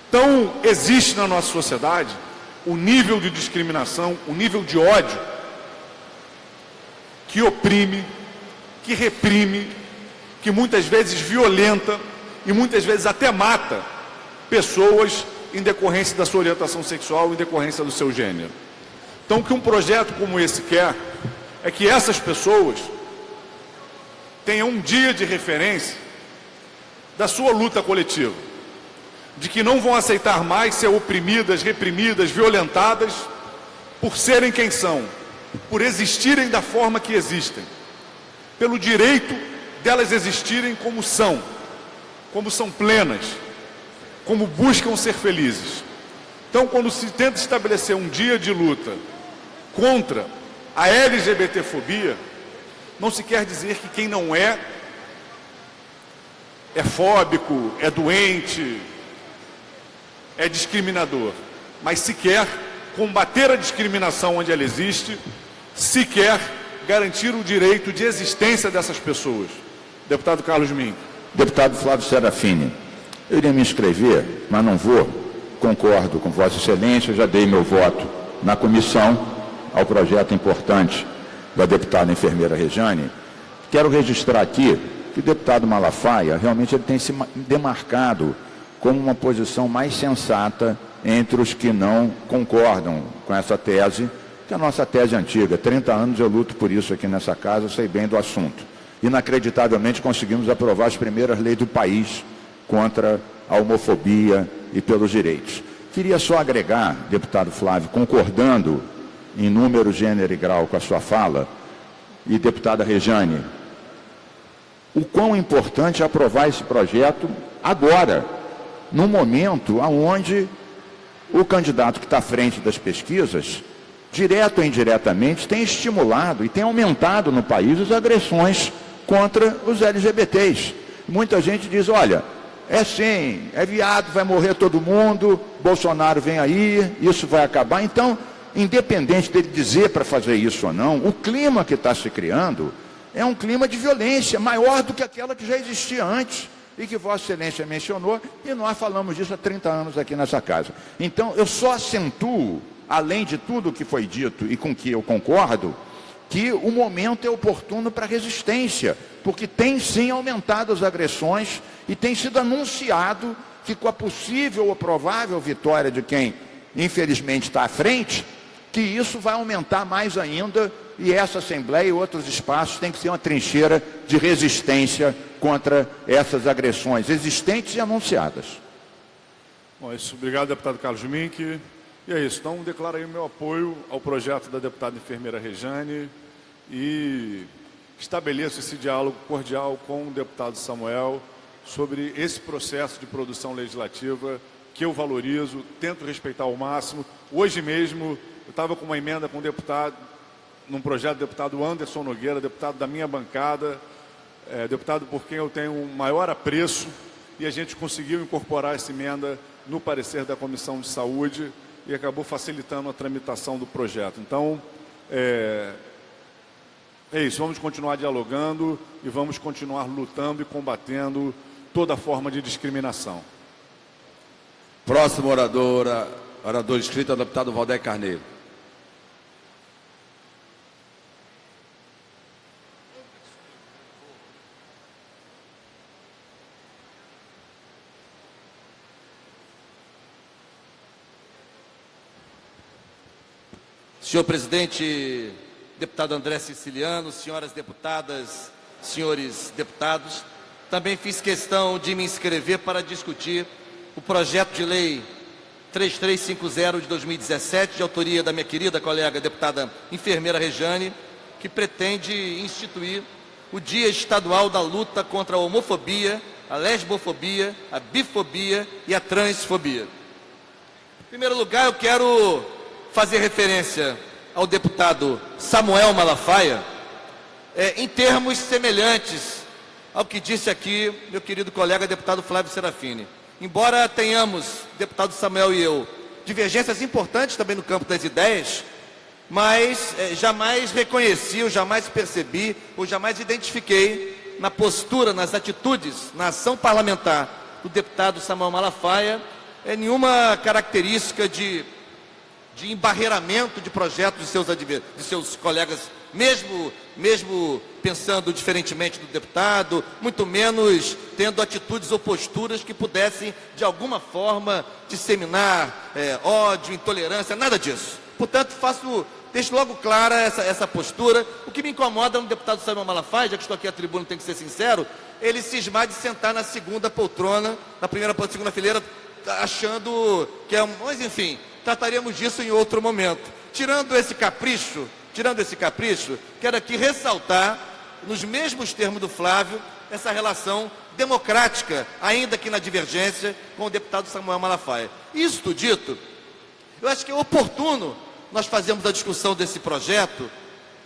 Então, existe na nossa sociedade o nível de discriminação, o nível de ódio que oprime, que reprime, que muitas vezes violenta e muitas vezes até mata pessoas em decorrência da sua orientação sexual, em decorrência do seu gênero. Então, o que um projeto como esse quer é que essas pessoas tenham um dia de referência da sua luta coletiva, de que não vão aceitar mais ser oprimidas, reprimidas, violentadas por serem quem são, por existirem da forma que existem, pelo direito delas existirem como são plenas, como buscam ser felizes. Então, quando se tenta estabelecer um dia de luta contra a LGBTfobia, não se quer dizer que quem não é fóbico, é doente, é discriminador, mas se quer combater a discriminação onde ela existe, se quer garantir o direito de existência dessas pessoas. Deputado Carlos Mink. Deputado Flávio Serafini, eu iria me inscrever, mas não vou. Concordo com Vossa Excelência, já dei meu voto na comissão ao projeto importante da deputada enfermeira Rejane. Quero registrar aqui que o deputado Malafaia realmente ele tem se demarcado como uma posição mais sensata entre os que não concordam com essa tese, que é a nossa tese antiga. 30 anos eu luto por isso aqui nessa casa, sei bem do assunto. Inacreditavelmente conseguimos aprovar as primeiras leis do país contra a homofobia e pelos direitos. Queria só agregar, deputado Flávio, concordando em número, gênero e grau com a sua fala, e deputada Rejane, o quão importante é aprovar esse projeto agora, num momento onde o candidato que está à frente das pesquisas, direto ou indiretamente, tem estimulado e tem aumentado no país as agressões contra os LGBTs. Muita gente diz, olha, é sim, é viado, vai morrer todo mundo, Bolsonaro vem aí, isso vai acabar. Então, independente dele dizer para fazer isso ou não, o clima que está se criando é um clima de violência maior do que aquela que já existia antes e que Vossa Excelência mencionou, e nós falamos disso há 30 anos aqui nessa casa. Então, eu só acentuo, além de tudo o que foi dito e com que eu concordo, que o momento é oportuno para resistência, porque tem sim aumentado as agressões e tem sido anunciado que com a possível ou provável vitória de quem infelizmente está à frente, que isso vai aumentar mais ainda e essa Assembleia e outros espaços têm que ser uma trincheira de resistência contra essas agressões existentes e anunciadas. Bom, isso. Obrigado, deputado Carlos Mink. E é isso. Então, declaro aí o meu apoio ao projeto da deputada enfermeira Rejane e estabeleço esse diálogo cordial com o deputado Samuel sobre esse processo de produção legislativa que eu valorizo, tento respeitar ao máximo. Hoje mesmo, eu estava com uma emenda com o deputado, num projeto do deputado Anderson Nogueira, deputado da minha bancada, deputado por quem eu tenho um maior apreço, e a gente conseguiu incorporar essa emenda no parecer da Comissão de Saúde e acabou facilitando a tramitação do projeto. Então, é isso, vamos continuar dialogando e vamos continuar lutando e combatendo toda forma de discriminação. Próximo orador inscrito é o deputado Valdeir Carneiro. Senhor presidente, deputado André Siciliano, senhoras deputadas, senhores deputados, também fiz questão de me inscrever para discutir o projeto de lei 3350 de 2017, de autoria da minha querida colega deputada enfermeira Rejane, que pretende instituir o Dia Estadual da Luta contra a Homofobia, a Lesbofobia, a Bifobia e a Transfobia. Em primeiro lugar, eu quero fazer referência ao deputado Samuel Malafaia, em termos semelhantes ao que disse aqui meu querido colega deputado Flávio Serafini. Embora tenhamos, deputado Samuel e eu, divergências importantes também no campo das ideias, mas jamais reconheci, ou jamais percebi, ou jamais identifiquei na postura, nas atitudes, na ação parlamentar do deputado Samuel Malafaia, nenhuma característica de embarreiramento de projetos de seus colegas, mesmo pensando diferentemente do deputado, muito menos tendo atitudes ou posturas que pudessem, de alguma forma, disseminar ódio, intolerância, nada disso. Portanto, deixo logo clara essa postura. O que me incomoda no deputado Samuel Malafaia, já que estou aqui à tribuna, tenho que ser sincero, ele cismar de sentar na segunda poltrona, na segunda fileira, achando que é mas enfim, trataremos disso em outro momento. Tirando esse capricho, quero aqui ressaltar, nos mesmos termos do Flávio, essa relação democrática, ainda que na divergência, com o deputado Samuel Malafaia. Isto dito, eu acho que é oportuno nós fazermos a discussão desse projeto,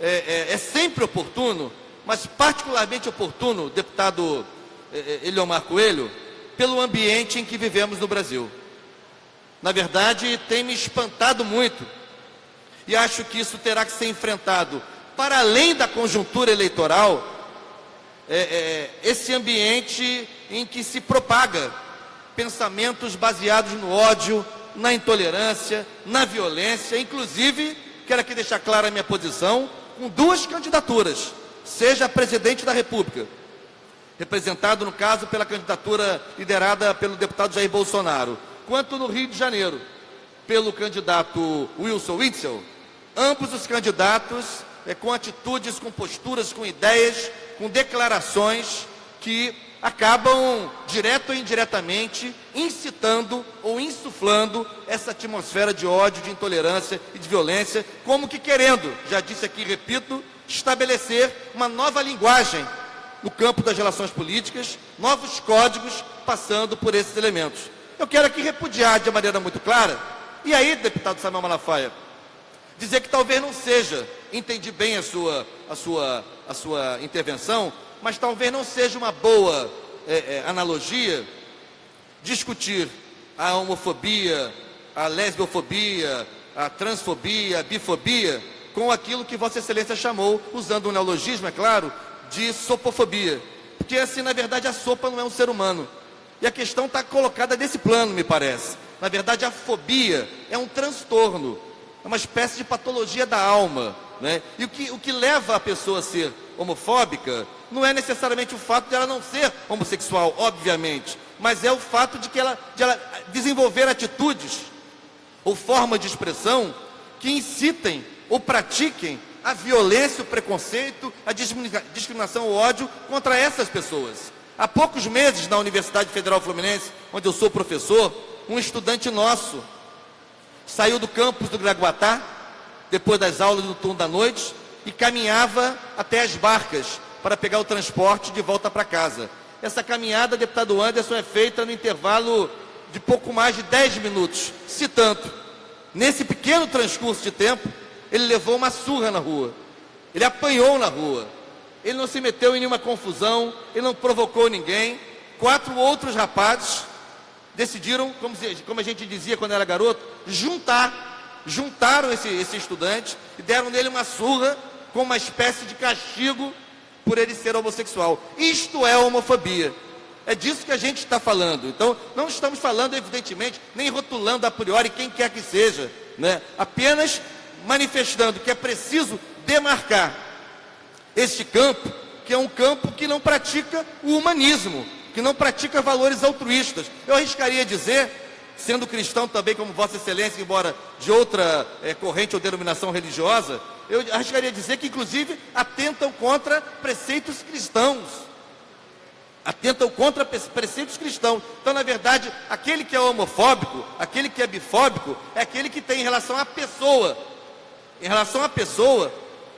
é sempre oportuno, mas particularmente oportuno, deputado Eliomar Coelho, pelo ambiente em que vivemos no Brasil. Na verdade, tem me espantado muito, e acho que isso terá que ser enfrentado, para além da conjuntura eleitoral, esse ambiente em que se propaga pensamentos baseados no ódio, na intolerância, na violência. Inclusive, quero aqui deixar clara a minha posição, com duas candidaturas, seja a presidente da República, representado, no caso, pela candidatura liderada pelo deputado Jair Bolsonaro, quanto no Rio de Janeiro, pelo candidato Wilson Witzel, ambos os candidatos com atitudes, com posturas, com ideias, com declarações que acabam, direto ou indiretamente, incitando ou insuflando essa atmosfera de ódio, de intolerância e de violência, como que querendo, já disse aqui e repito, estabelecer uma nova linguagem no campo das relações políticas, novos códigos passando por esses elementos. Eu quero aqui repudiar de maneira muito clara E aí, deputado Samuel Malafaia, dizer que talvez não seja, entendi bem a sua intervenção, mas talvez não seja uma boa analogia discutir a homofobia, a lesbiofobia, a transfobia, a bifobia, com aquilo que Vossa Excelência chamou, usando um neologismo, é claro, de sopofobia. Porque assim, na verdade, a sopa não é um ser humano. E a questão está colocada nesse plano, me parece. Na verdade, a fobia é um transtorno, é uma espécie de patologia da alma, né? E o que leva a pessoa a ser homofóbica não é necessariamente o fato de ela não ser homossexual, obviamente, mas é o fato de ela desenvolver atitudes ou formas de expressão que incitem ou pratiquem a violência, o preconceito, a discriminação, o ódio contra essas pessoas. Há poucos meses, na Universidade Federal Fluminense, onde eu sou professor, um estudante nosso saiu do campus do Graguatá, depois das aulas do turno da noite, e caminhava até as barcas para pegar o transporte de volta para casa. Essa caminhada, deputado Anderson, é feita no intervalo de pouco mais de 10 minutos. Se tanto, nesse pequeno transcurso de tempo, ele levou uma surra na rua, ele apanhou na rua, ele não se meteu em nenhuma confusão, ele não provocou ninguém. 4 outros rapazes decidiram, como a gente dizia quando era garoto, juntaram esse estudante e deram nele uma surra com uma espécie de castigo por ele ser homossexual. Isto é homofobia. É disso que a gente está falando. Então, não estamos falando, evidentemente, nem rotulando a priori quem quer que seja, né? Apenas manifestando que é preciso demarcar este campo, que é um campo que não pratica o humanismo, que não pratica valores altruístas. Eu arriscaria dizer, sendo cristão também como Vossa Excelência, embora de outra corrente ou denominação religiosa, eu arriscaria dizer que inclusive atentam contra preceitos cristãos. Atentam contra preceitos cristãos. Então, na verdade, aquele que é homofóbico, aquele que é bifóbico, é aquele que tem em relação à pessoa,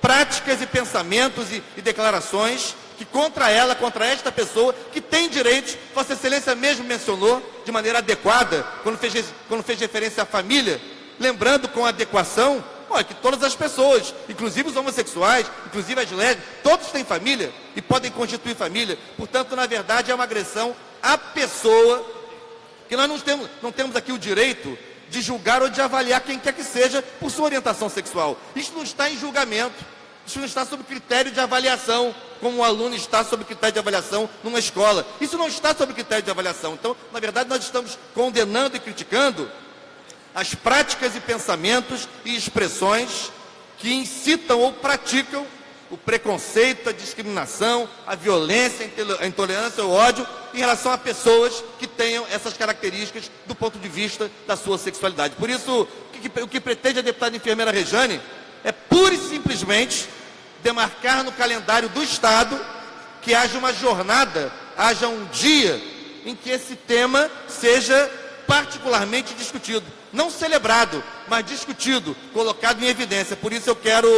práticas e pensamentos e declarações que contra esta pessoa, que tem direitos, Vossa Excelência mesmo mencionou de maneira adequada, quando fez referência à família, lembrando com adequação, que todas as pessoas, inclusive os homossexuais, inclusive as lésbicas, todos têm família e podem constituir família. Portanto, na verdade, é uma agressão à pessoa, que nós não temos aqui o direito de julgar ou de avaliar quem quer que seja por sua orientação sexual. Isso não está em julgamento, isso não está sob critério de avaliação, como um aluno está sob critério de avaliação numa escola. Isso não está sob critério de avaliação. Então, na verdade, nós estamos condenando e criticando as práticas e pensamentos e expressões que incitam ou praticam o preconceito, a discriminação, a violência, a intolerância, o ódio em relação a pessoas que tenham essas características do ponto de vista da sua sexualidade. Por isso, o que pretende a deputada enfermeira Rejane é pura e simplesmente demarcar no calendário do Estado que haja uma jornada, haja um dia em que esse tema seja particularmente discutido. Não celebrado, mas discutido, colocado em evidência. Por isso eu quero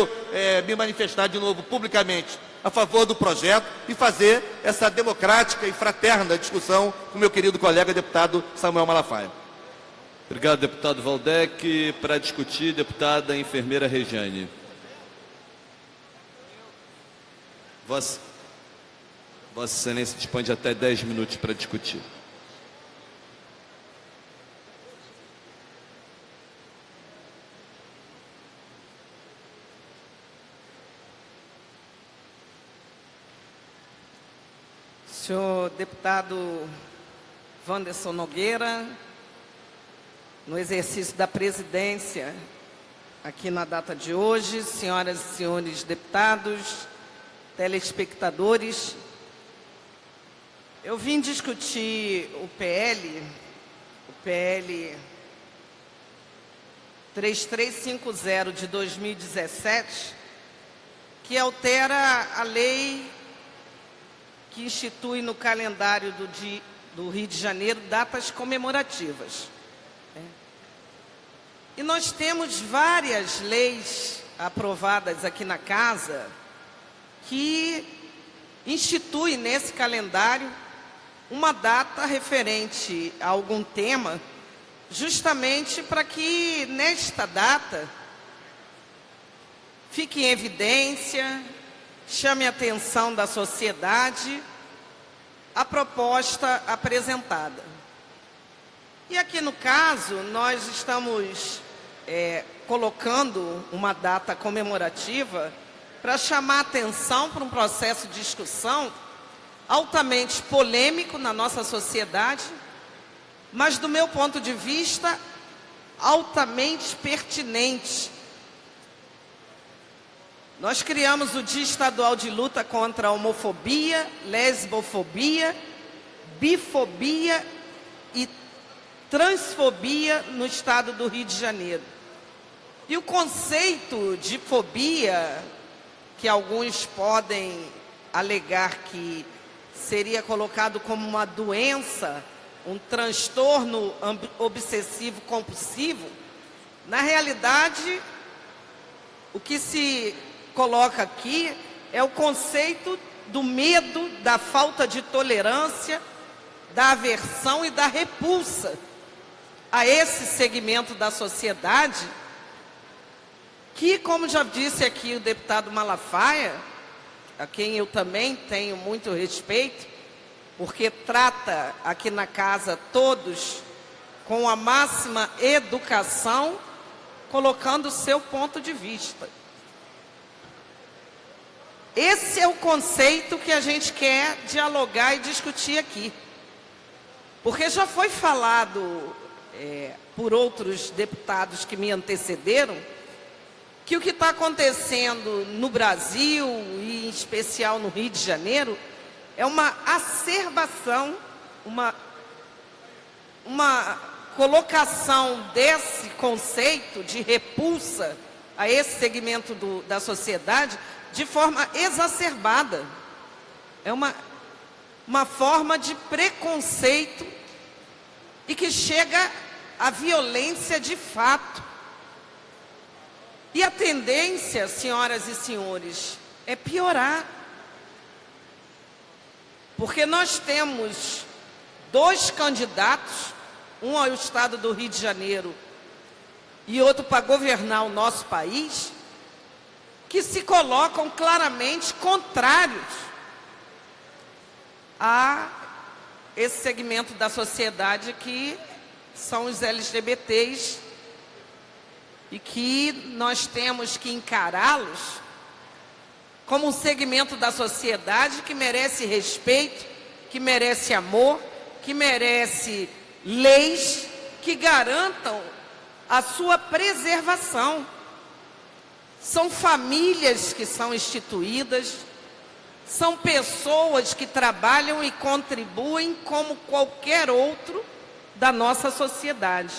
me manifestar de novo publicamente a favor do projeto e fazer essa democrática e fraterna discussão com meu querido colega deputado Samuel Malafaia. Obrigado, deputado Valdec. Para discutir, deputada enfermeira Rejane. Vossa Excelência dispõe de até 10 minutos para discutir. Senhor deputado Wanderson Nogueira, no exercício da presidência aqui na data de hoje, senhoras e senhores deputados, telespectadores, eu vim discutir o PL 3350 de 2017, que altera a lei que institui no calendário do Rio de Janeiro datas comemorativas. E nós temos várias leis aprovadas aqui na casa que instituem nesse calendário uma data referente a algum tema justamente para que nesta data fique em evidência, chame a atenção da sociedade a proposta apresentada. E aqui no caso, nós estamos colocando uma data comemorativa para chamar a atenção para um processo de discussão altamente polêmico na nossa sociedade, mas do meu ponto de vista, altamente pertinente. Nós criamos o Dia Estadual de Luta contra a Homofobia, Lesbofobia, Bifobia e Transfobia no estado do Rio de Janeiro. E o conceito de fobia, que alguns podem alegar que seria colocado como uma doença, um transtorno obsessivo-compulsivo, na realidade, o que se coloca aqui é o conceito do medo, da falta de tolerância, da aversão e da repulsa a esse segmento da sociedade que, como já disse aqui o deputado Malafaia, a quem eu também tenho muito respeito, porque trata aqui na casa todos com a máxima educação, colocando o seu ponto de vista. Esse é o conceito que a gente quer dialogar e discutir aqui. Porque já foi falado por outros deputados que me antecederam, que o que está acontecendo no Brasil, e em especial no Rio de Janeiro, é uma acerbação, uma colocação desse conceito de repulsa a esse segmento da sociedade de forma exacerbada. É uma forma de preconceito e que chega à violência de fato. E a tendência, senhoras e senhores, é piorar. Porque nós temos 2 candidatos, um ao estado do Rio de Janeiro e outro para governar o nosso país, que se colocam claramente contrários a esse segmento da sociedade que são os LGBTs e que nós temos que encará-los como um segmento da sociedade que merece respeito, que merece amor, que merece leis que garantam a sua preservação. São famílias que são instituídas, são pessoas que trabalham e contribuem como qualquer outro da nossa sociedade.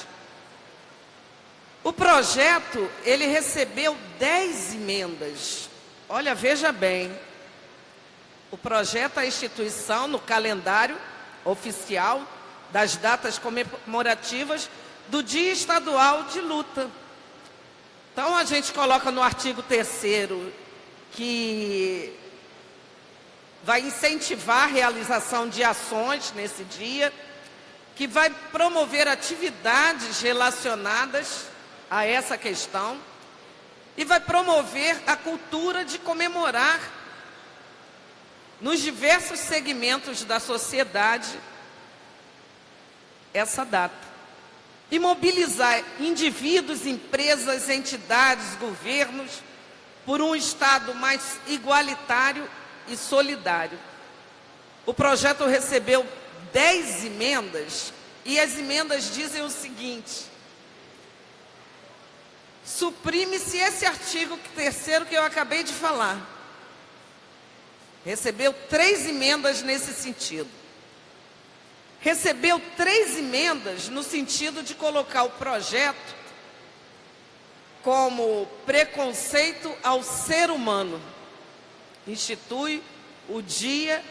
O projeto, ele recebeu 10 emendas. Olha, veja bem, o projeto, a instituição no calendário oficial das datas comemorativas do Dia Estadual de Luta. Então, a gente coloca no artigo 3º que vai incentivar a realização de ações nesse dia, que vai promover atividades relacionadas a essa questão e vai promover a cultura de comemorar nos diversos segmentos da sociedade essa data. E mobilizar indivíduos, empresas, entidades, governos, por um Estado mais igualitário e solidário. O projeto recebeu 10 emendas, e as emendas dizem o seguinte: suprime-se esse artigo 3º que eu acabei de falar. Recebeu 3 emendas nesse sentido. Recebeu 3 emendas no sentido de colocar o projeto como preconceito ao ser humano. Institui o dia,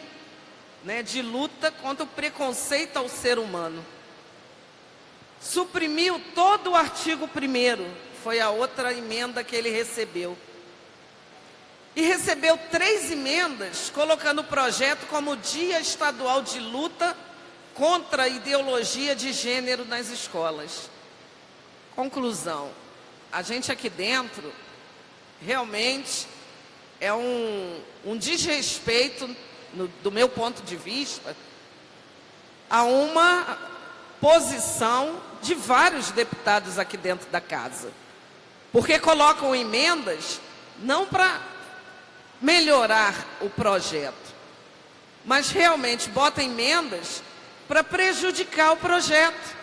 de luta contra o preconceito ao ser humano. Suprimiu todo o artigo 1º, foi a outra emenda que ele recebeu. E recebeu 3 emendas colocando o projeto como Dia Estadual de Luta contra a ideologia de gênero nas escolas. Conclusão, a gente aqui dentro realmente é um desrespeito, do meu ponto de vista, a uma posição de vários deputados aqui dentro da casa. Porque colocam emendas não para melhorar o projeto, mas realmente botam emendas para prejudicar o projeto,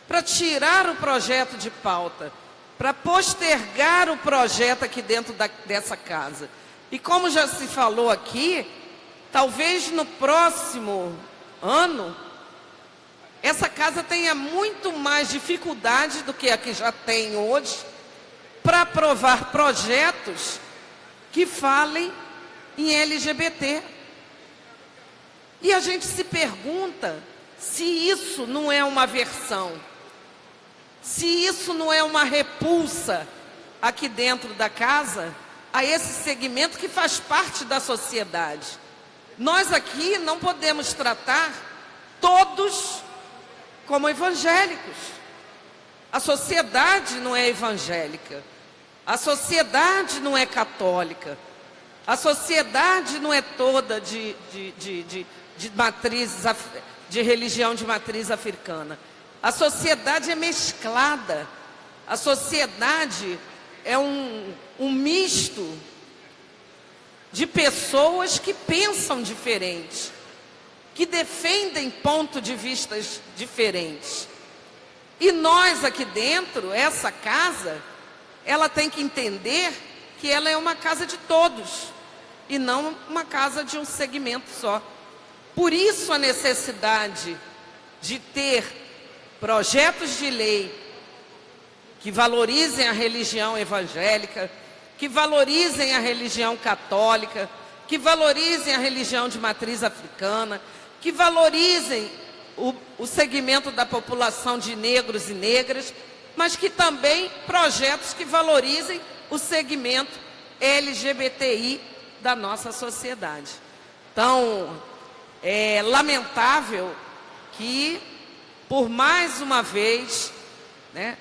para tirar o projeto de pauta, para postergar o projeto aqui dentro dessa casa. E como já se falou aqui, talvez no próximo ano, essa casa tenha muito mais dificuldade do que a que já tem hoje para aprovar projetos que falem em LGBT. E a gente se pergunta se isso não é uma aversão, se isso não é uma repulsa aqui dentro da casa a esse segmento que faz parte da sociedade. Nós aqui não podemos tratar todos como evangélicos. A sociedade não é evangélica, a sociedade não é católica, a sociedade não é toda de religião de matriz africana. A sociedade é mesclada, a sociedade é um misto de pessoas que pensam diferente, que defendem pontos de vista diferentes. E nós aqui dentro, essa casa, ela tem que entender que ela é uma casa de todos e não uma casa de um segmento só. Por isso a necessidade de ter projetos de lei que valorizem a religião evangélica, que valorizem a religião católica, que valorizem a religião de matriz africana, que valorizem o segmento da população de negros e negras, mas que também projetos que valorizem o segmento LGBTI da nossa sociedade. Então, é lamentável que, por mais uma vez, né,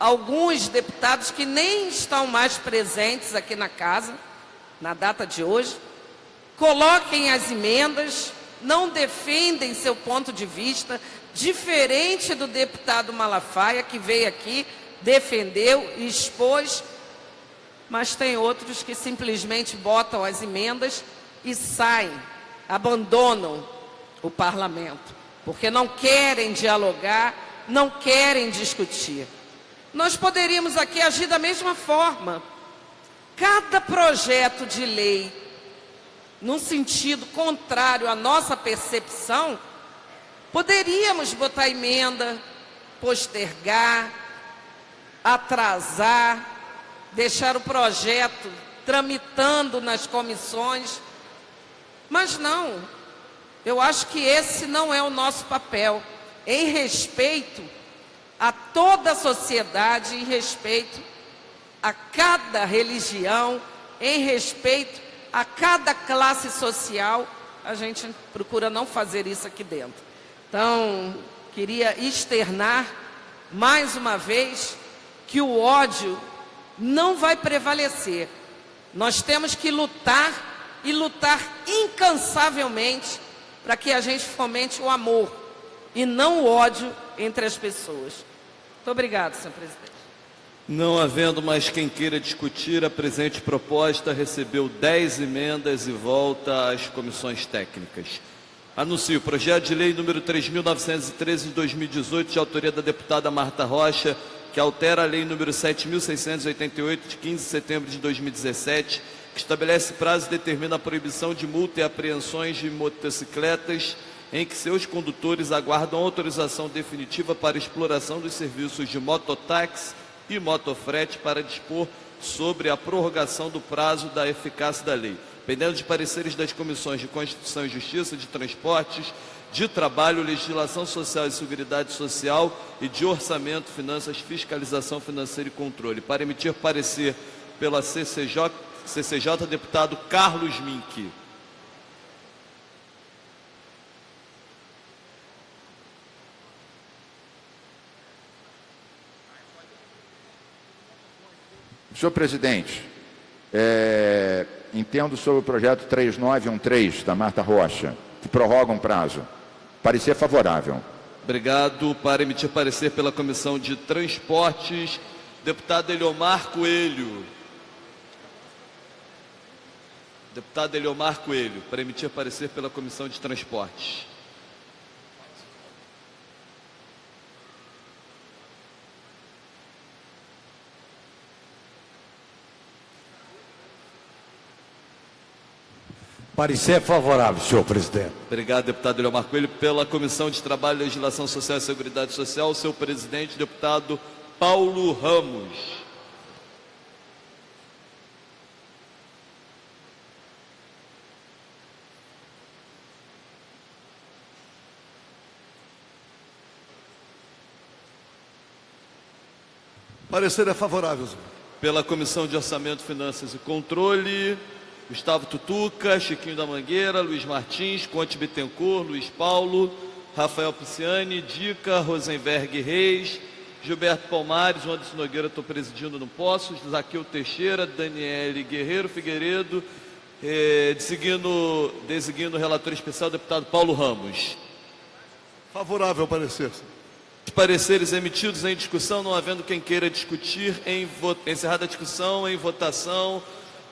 alguns deputados que nem estão mais presentes aqui na casa, na data de hoje, coloquem as emendas, não defendem seu ponto de vista, diferente do deputado Malafaia, que veio aqui, defendeu e expôs, mas tem outros que simplesmente botam as emendas e saem, abandonam o parlamento, porque não querem dialogar, não querem discutir. Nós poderíamos aqui agir da mesma forma. Cada projeto de lei, num sentido contrário à nossa percepção, poderíamos botar emenda, postergar, atrasar, deixar o projeto tramitando nas comissões. Mas não, eu acho que esse não é o nosso papel, em respeito a toda a sociedade, em respeito a cada religião, em respeito a cada classe social. A gente procura não fazer isso aqui dentro. Então, queria externar mais uma vez que o ódio não vai prevalecer. Nós temos que lutar e lutar incansavelmente para que a gente fomente o amor e não o ódio entre as pessoas. Muito obrigado, senhor presidente. Não havendo mais quem queira discutir, a presente proposta recebeu 10 emendas e volta às comissões técnicas. Anuncio o projeto de lei número 3.913 de 2018, de autoria da deputada Marta Rocha, que altera a lei número 7.688 de 15 de setembro de 2017, que estabelece prazo e determina a proibição de multa e apreensões de motocicletas em que seus condutores aguardam autorização definitiva para exploração dos serviços de mototáxi e motofrete, para dispor sobre a prorrogação do prazo da eficácia da lei, pendendo de pareceres das comissões de Constituição e Justiça, de Transportes, de Trabalho, Legislação Social e Seguridade Social e de Orçamento, Finanças, Fiscalização Financeira e Controle. Para emitir parecer pela CCJ, deputado Carlos Mink. Senhor presidente, entendo sobre o projeto 3913 da Marta Rocha, que prorroga um prazo. Parecer favorável. Obrigado. Para emitir parecer pela Comissão de Transportes, deputado Eliomar Coelho. Deputado Eliomar Coelho, para emitir parecer pela Comissão de Transportes. Parecer favorável, senhor presidente. Obrigado, deputado Eliomar Coelho. Pela Comissão de Trabalho, Legislação Social e Seguridade Social, seu presidente, deputado Paulo Ramos. Parecer é favorável, senhor. Pela Comissão de Orçamento, Finanças e Controle, Gustavo Tutuca, Chiquinho da Mangueira, Luiz Martins, Conte Bittencourt, Luiz Paulo, Rafael Pisciani, Dica, Rosenberg Reis, Gilberto Palmares, Anderson Nogueira, estou presidindo, não posso, Zaqueu Teixeira, Daniele Guerreiro Figueiredo, designo o relator especial, deputado Paulo Ramos. Favorável ao parecer, senhor. Os pareceres emitidos em discussão, não havendo quem queira discutir, encerrada a discussão, em votação.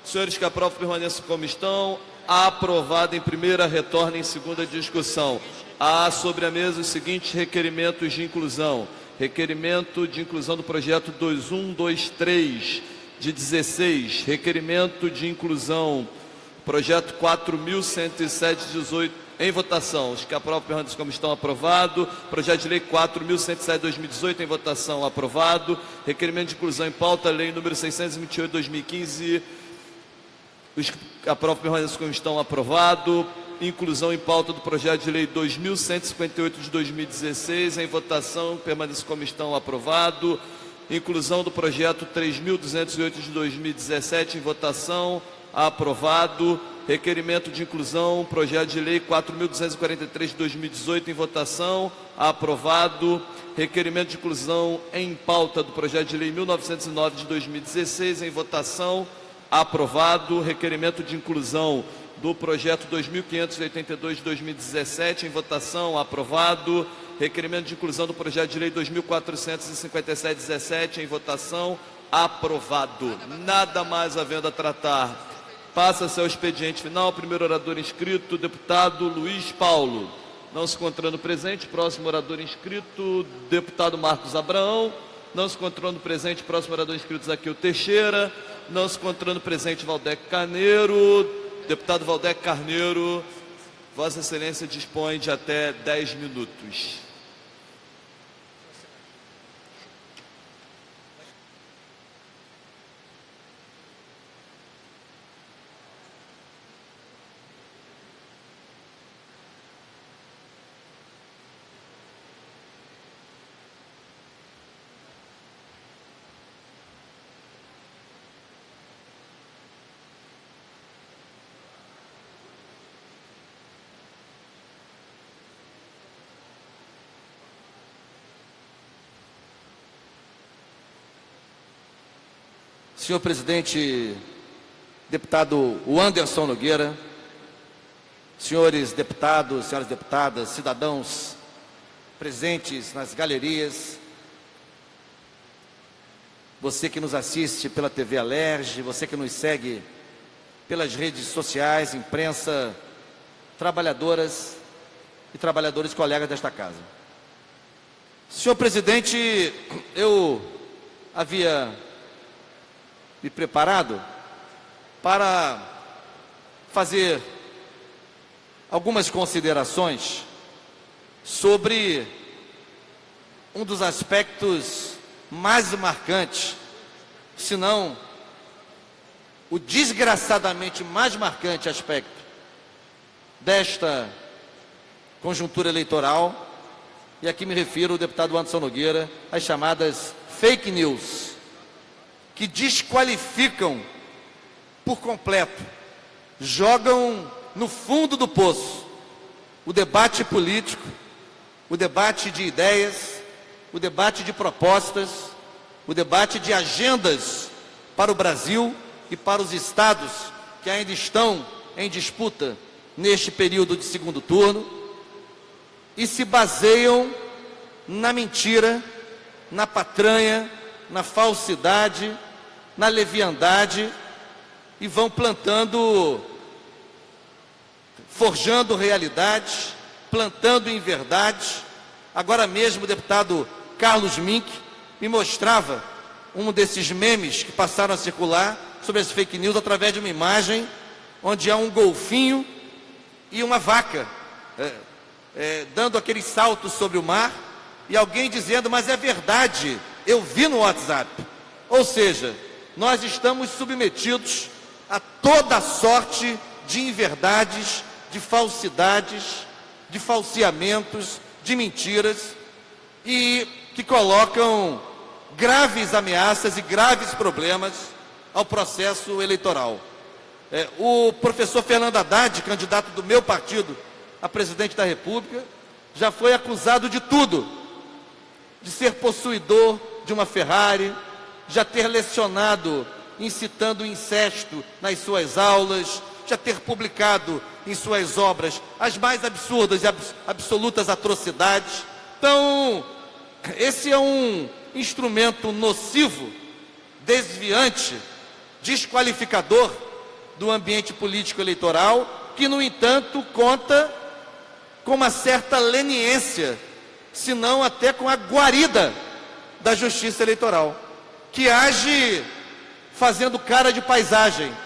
Senhores que aprovam, permaneçam como estão. Aprovado em primeira, retorna em segunda discussão. Há sobre a mesa os seguintes requerimentos de inclusão. Requerimento de inclusão do projeto 2123 de 16. Requerimento de inclusão, projeto 4107/18. Em votação, os que aprovam, permaneçam como estão, aprovado. Projeto de lei 4107/2018, em votação, aprovado. Requerimento de inclusão em pauta, lei número 628/2015. Os que aprovam, permaneçam como estão, aprovado. Inclusão em pauta do projeto de lei 2158 de 2016, em votação, permaneçam como estão, aprovado. Inclusão do projeto 3208 de 2017, em votação, aprovado. Requerimento de inclusão, projeto de lei 4.243 de 2018, em votação, aprovado. Requerimento de inclusão em pauta do projeto de lei 1909 de 2016, em votação, aprovado. Requerimento de inclusão do projeto 2.582 de 2017, em votação, aprovado. Requerimento de inclusão do projeto de lei 2.457/17, em votação, aprovado. Nada mais havendo a tratar. Passa-se ao expediente final. Primeiro orador inscrito, deputado Luiz Paulo. Não se encontrando presente. Próximo orador inscrito, deputado Marcos Abraão. Não se encontrando presente. Próximo orador inscrito, Zaqueu Teixeira. Não se encontrando presente, Valdec Carneiro. Deputado Valdec Carneiro, Vossa Excelência dispõe de até 10 minutos. Senhor presidente, deputado Anderson Nogueira, senhores deputados, senhoras deputadas, cidadãos presentes nas galerias, você que nos assiste pela TV Alerj, você que nos segue pelas redes sociais, imprensa, trabalhadoras e trabalhadores colegas desta casa. Senhor presidente, eu havia me preparado para fazer algumas considerações sobre um dos aspectos mais marcantes, se não o desgraçadamente mais marcante aspecto desta conjuntura eleitoral, e aqui me refiro, o deputado Anderson Nogueira, às chamadas fake news, que desqualificam por completo, jogam no fundo do poço o debate político, o debate de ideias, o debate de propostas, o debate de agendas para o Brasil e para os estados que ainda estão em disputa neste período de segundo turno e se baseiam na mentira, na patranha, na falsidade, na leviandade e vão plantando, forjando realidades, plantando inverdades. Agora mesmo o deputado Carlos Mink me mostrava um desses memes que passaram a circular sobre as fake news através de uma imagem onde há um golfinho e uma vaca dando aqueles saltos sobre o mar e alguém dizendo, mas é verdade, eu vi no WhatsApp. Ou seja, nós estamos submetidos a toda sorte de inverdades, de falsidades, de falseamentos, de mentiras e que colocam graves ameaças e graves problemas ao processo eleitoral. O professor Fernando Haddad, candidato do meu partido a presidente da República, já foi acusado de tudo, de ser possuidor de uma Ferrari, já ter lecionado incitando o incesto nas suas aulas, já ter publicado em suas obras as mais absurdas e absolutas atrocidades. Então, esse é um instrumento nocivo, desviante, desqualificador do ambiente político eleitoral, que, no entanto, conta com uma certa leniência, se não até com a guarida da justiça eleitoral, que age fazendo cara de paisagem,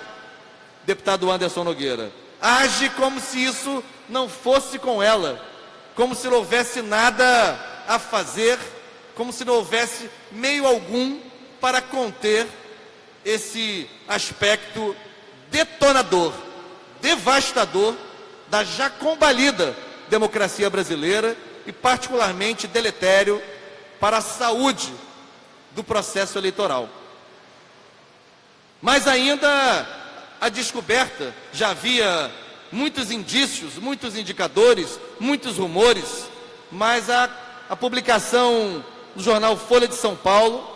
deputado Anderson Nogueira. Age como se isso não fosse com ela, como se não houvesse nada a fazer, como se não houvesse meio algum para conter esse aspecto detonador, devastador da já combalida democracia brasileira e particularmente deletério para a saúde do processo eleitoral. Mas ainda a descoberta, já havia muitos indícios, muitos indicadores, muitos rumores, mas a publicação no jornal Folha de São Paulo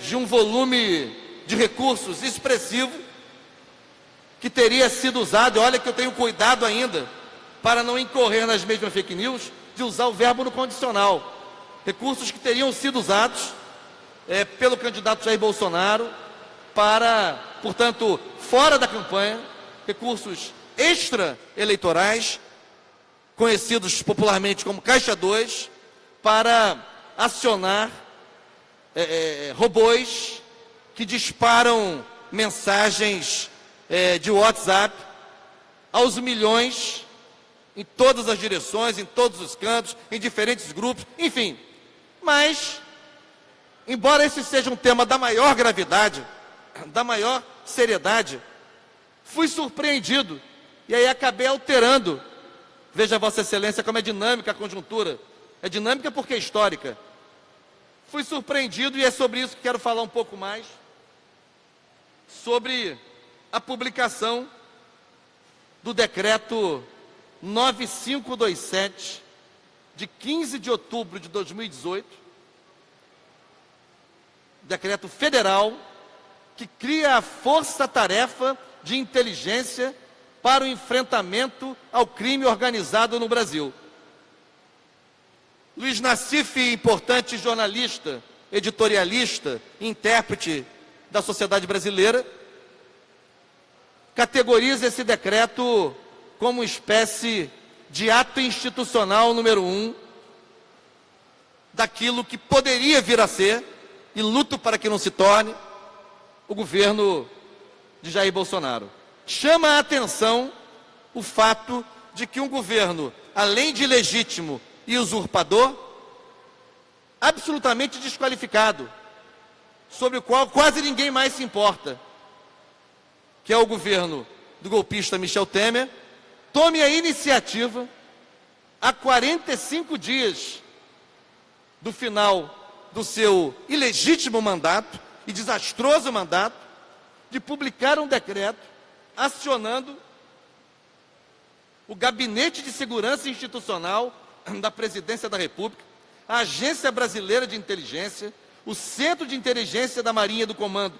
de um volume de recursos expressivo que teria sido usado, olha que eu tenho cuidado ainda para não incorrer nas mesmas fake news, de usar o verbo no condicional. Recursos que teriam sido usados pelo candidato Jair Bolsonaro para, portanto, fora da campanha, recursos extra-eleitorais, conhecidos popularmente como Caixa 2, para acionar robôs que disparam mensagens de WhatsApp aos milhões, em todas as direções, em todos os cantos, em diferentes grupos, enfim. Mas, embora esse seja um tema da maior gravidade, da maior seriedade, fui surpreendido, e aí acabei alterando. Veja, Vossa Excelência, como é dinâmica a conjuntura. É dinâmica porque é histórica. Fui surpreendido, e é sobre isso que quero falar um pouco mais, sobre a publicação do decreto 9527, de 15 de outubro de 2018, decreto federal, que cria a Força-Tarefa de Inteligência para o enfrentamento ao crime organizado no Brasil. Luiz Nassif, importante jornalista, editorialista, intérprete da sociedade brasileira, categoriza esse decreto como uma espécie de ato institucional número 1 daquilo que poderia vir a ser, e luto para que não se torne, o governo de Jair Bolsonaro. Chama a atenção o fato de que um governo, além de ilegítimo e usurpador, absolutamente desqualificado, sobre o qual quase ninguém mais se importa, que é o governo do golpista Michel Temer, tome a iniciativa, a 45 dias do final do seu ilegítimo mandato e desastroso mandato, de publicar um decreto acionando o Gabinete de Segurança Institucional da Presidência da República, a Agência Brasileira de Inteligência, o Centro de Inteligência da Marinha do Comando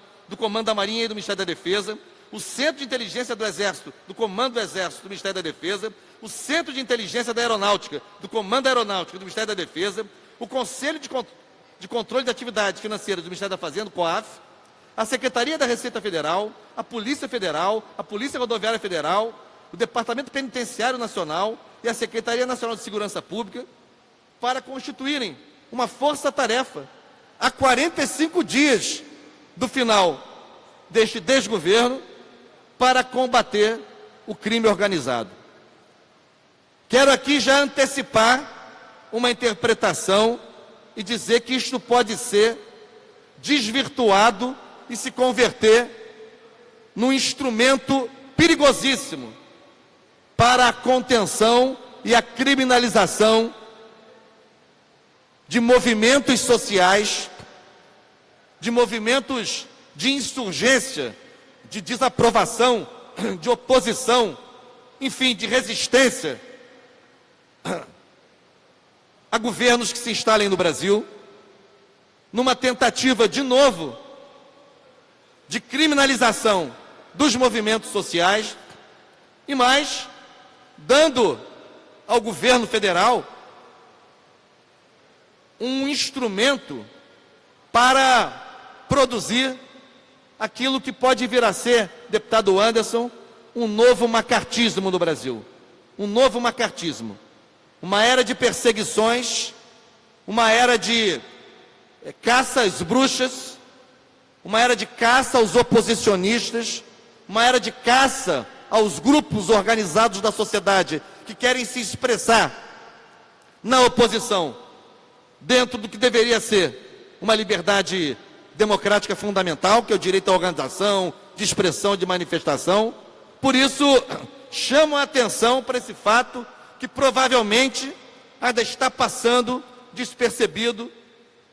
da Marinha e do Ministério da Defesa, o Centro de Inteligência do Exército, do Comando do Exército, do Ministério da Defesa, o Centro de Inteligência da Aeronáutica, do Comando da Aeronáutica, do Ministério da Defesa, o Conselho de Controle de Atividades Financeiras do Ministério da Fazenda, o COAF, a Secretaria da Receita Federal, a Polícia Federal, a Polícia Rodoviária Federal, o Departamento Penitenciário Nacional e a Secretaria Nacional de Segurança Pública, para constituírem uma força-tarefa a 45 dias do final deste desgoverno para combater o crime organizado. Quero aqui já antecipar uma interpretação e dizer que isto pode ser desvirtuado e se converter num instrumento perigosíssimo para a contenção e a criminalização de movimentos sociais, de movimentos de insurgência, de desaprovação, de oposição, enfim, de resistência a governos que se instalem no Brasil, numa tentativa, de novo, de criminalização dos movimentos sociais e mais, dando ao governo federal um instrumento para produzir aquilo que pode vir a ser, deputado Anderson, um novo macartismo no Brasil. Um novo macartismo. Uma era de perseguições, uma era de caça às bruxas, uma era de caça aos oposicionistas, uma era de caça aos grupos organizados da sociedade que querem se expressar na oposição, dentro do que deveria ser uma liberdade democrática fundamental, que é o direito à organização, de expressão, de manifestação. Por isso, chamo a atenção para esse fato que provavelmente ainda está passando despercebido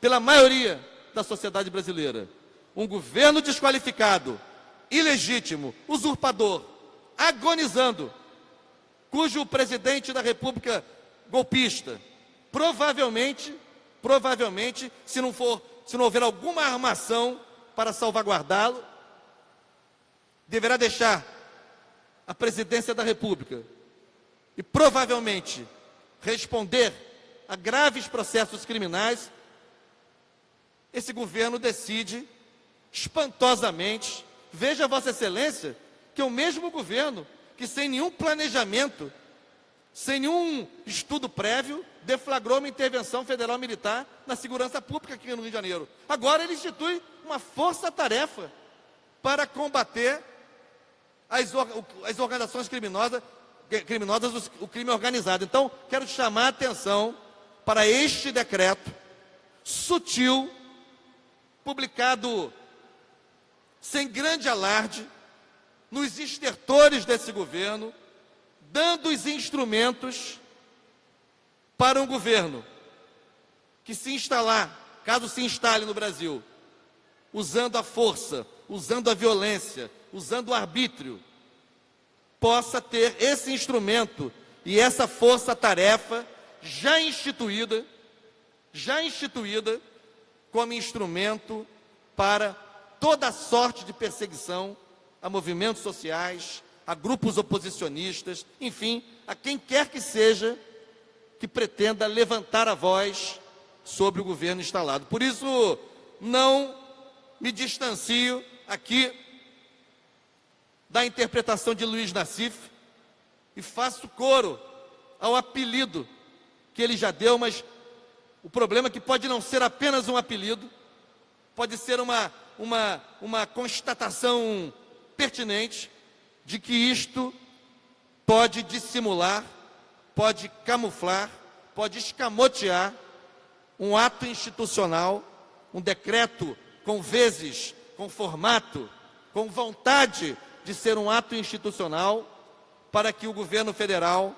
pela maioria da sociedade brasileira. Um governo desqualificado, ilegítimo, usurpador, agonizando, cujo presidente da República golpista, provavelmente, se não houver alguma armação para salvaguardá-lo, deverá deixar a presidência da República e provavelmente responder a graves processos criminais. Esse governo decide espantosamente, veja Vossa Excelência, que é o mesmo governo que, sem nenhum planejamento, sem nenhum estudo prévio, deflagrou uma intervenção federal militar na segurança pública aqui no Rio de Janeiro. Agora ele institui uma força-tarefa para combater as organizações criminosas, o crime organizado. Então, quero chamar a atenção para este decreto sutil, publicado sem grande alarde, nos estertores desse governo, dando os instrumentos para um governo que se instalar, caso se instale no Brasil, usando a força, usando a violência, usando o arbítrio, possa ter esse instrumento e essa força-tarefa já instituída como instrumento para toda sorte de perseguição a movimentos sociais, a grupos oposicionistas, enfim, a quem quer que seja que pretenda levantar a voz sobre o governo instalado. Por isso, não me distancio aqui da interpretação de Luiz Nassif e faço coro ao apelido que ele já deu, mas o problema é que pode não ser apenas um apelido, pode ser uma constatação pertinente de que isto pode dissimular, pode camuflar, pode escamotear um ato institucional, um decreto com vezes, com formato, com vontade de ser um ato institucional, para que o governo federal,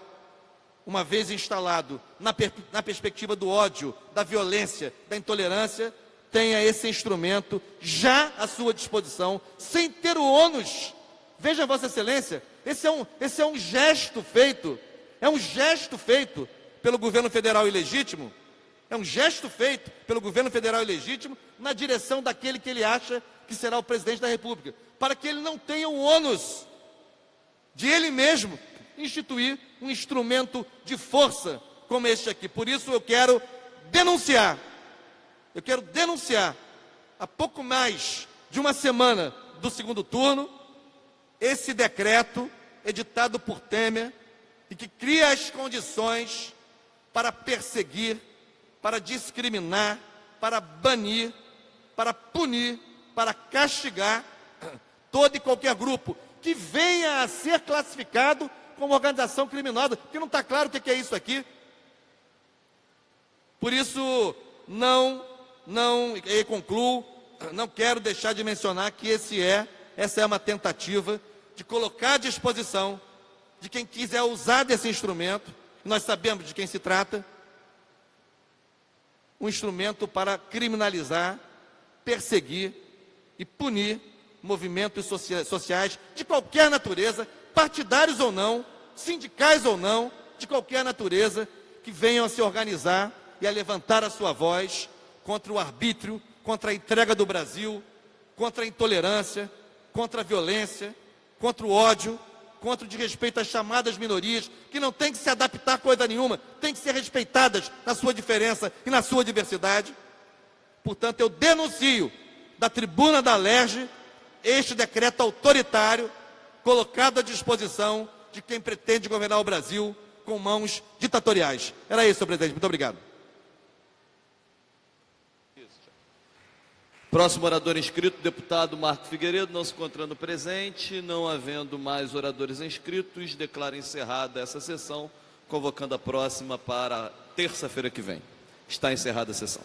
uma vez instalado na perspectiva do ódio, da violência, da intolerância, tenha esse instrumento já à sua disposição, sem ter o ônus. Veja, Vossa Excelência, esse é um gesto feito pelo governo federal ilegítimo, É um gesto feito pelo governo federal ilegítimo na direção daquele que ele acha que será o presidente da República, para que ele não tenha o ônus de ele mesmo instituir um instrumento de força como este aqui. Por isso eu quero denunciar, há pouco mais de uma semana do segundo turno, esse decreto editado por Temer e que cria as condições para perseguir, para discriminar, para banir, para punir, para castigar todo e qualquer grupo que venha a ser classificado como organização criminosa, porque não está claro o que é isso aqui. Por isso, concluo, não quero deixar de mencionar que essa é uma tentativa de colocar à disposição de quem quiser usar desse instrumento, nós sabemos de quem se trata, um instrumento para criminalizar, perseguir e punir movimentos sociais de qualquer natureza, partidários ou não, sindicais ou não, de qualquer natureza, que venham a se organizar e a levantar a sua voz contra o arbítrio, contra a entrega do Brasil, contra a intolerância, contra a violência, contra o ódio, contra o desrespeito às chamadas minorias, que não tem que se adaptar a coisa nenhuma, tem que ser respeitadas na sua diferença e na sua diversidade. Portanto, eu denuncio da tribuna da Alerj este decreto autoritário colocado à disposição de quem pretende governar o Brasil com mãos ditatoriais. Era isso, senhor presidente. Muito obrigado. Próximo orador inscrito, deputado Marco Figueiredo, não se encontrando presente, não havendo mais oradores inscritos, declaro encerrada essa sessão, convocando a próxima para terça-feira que vem. Está encerrada a sessão.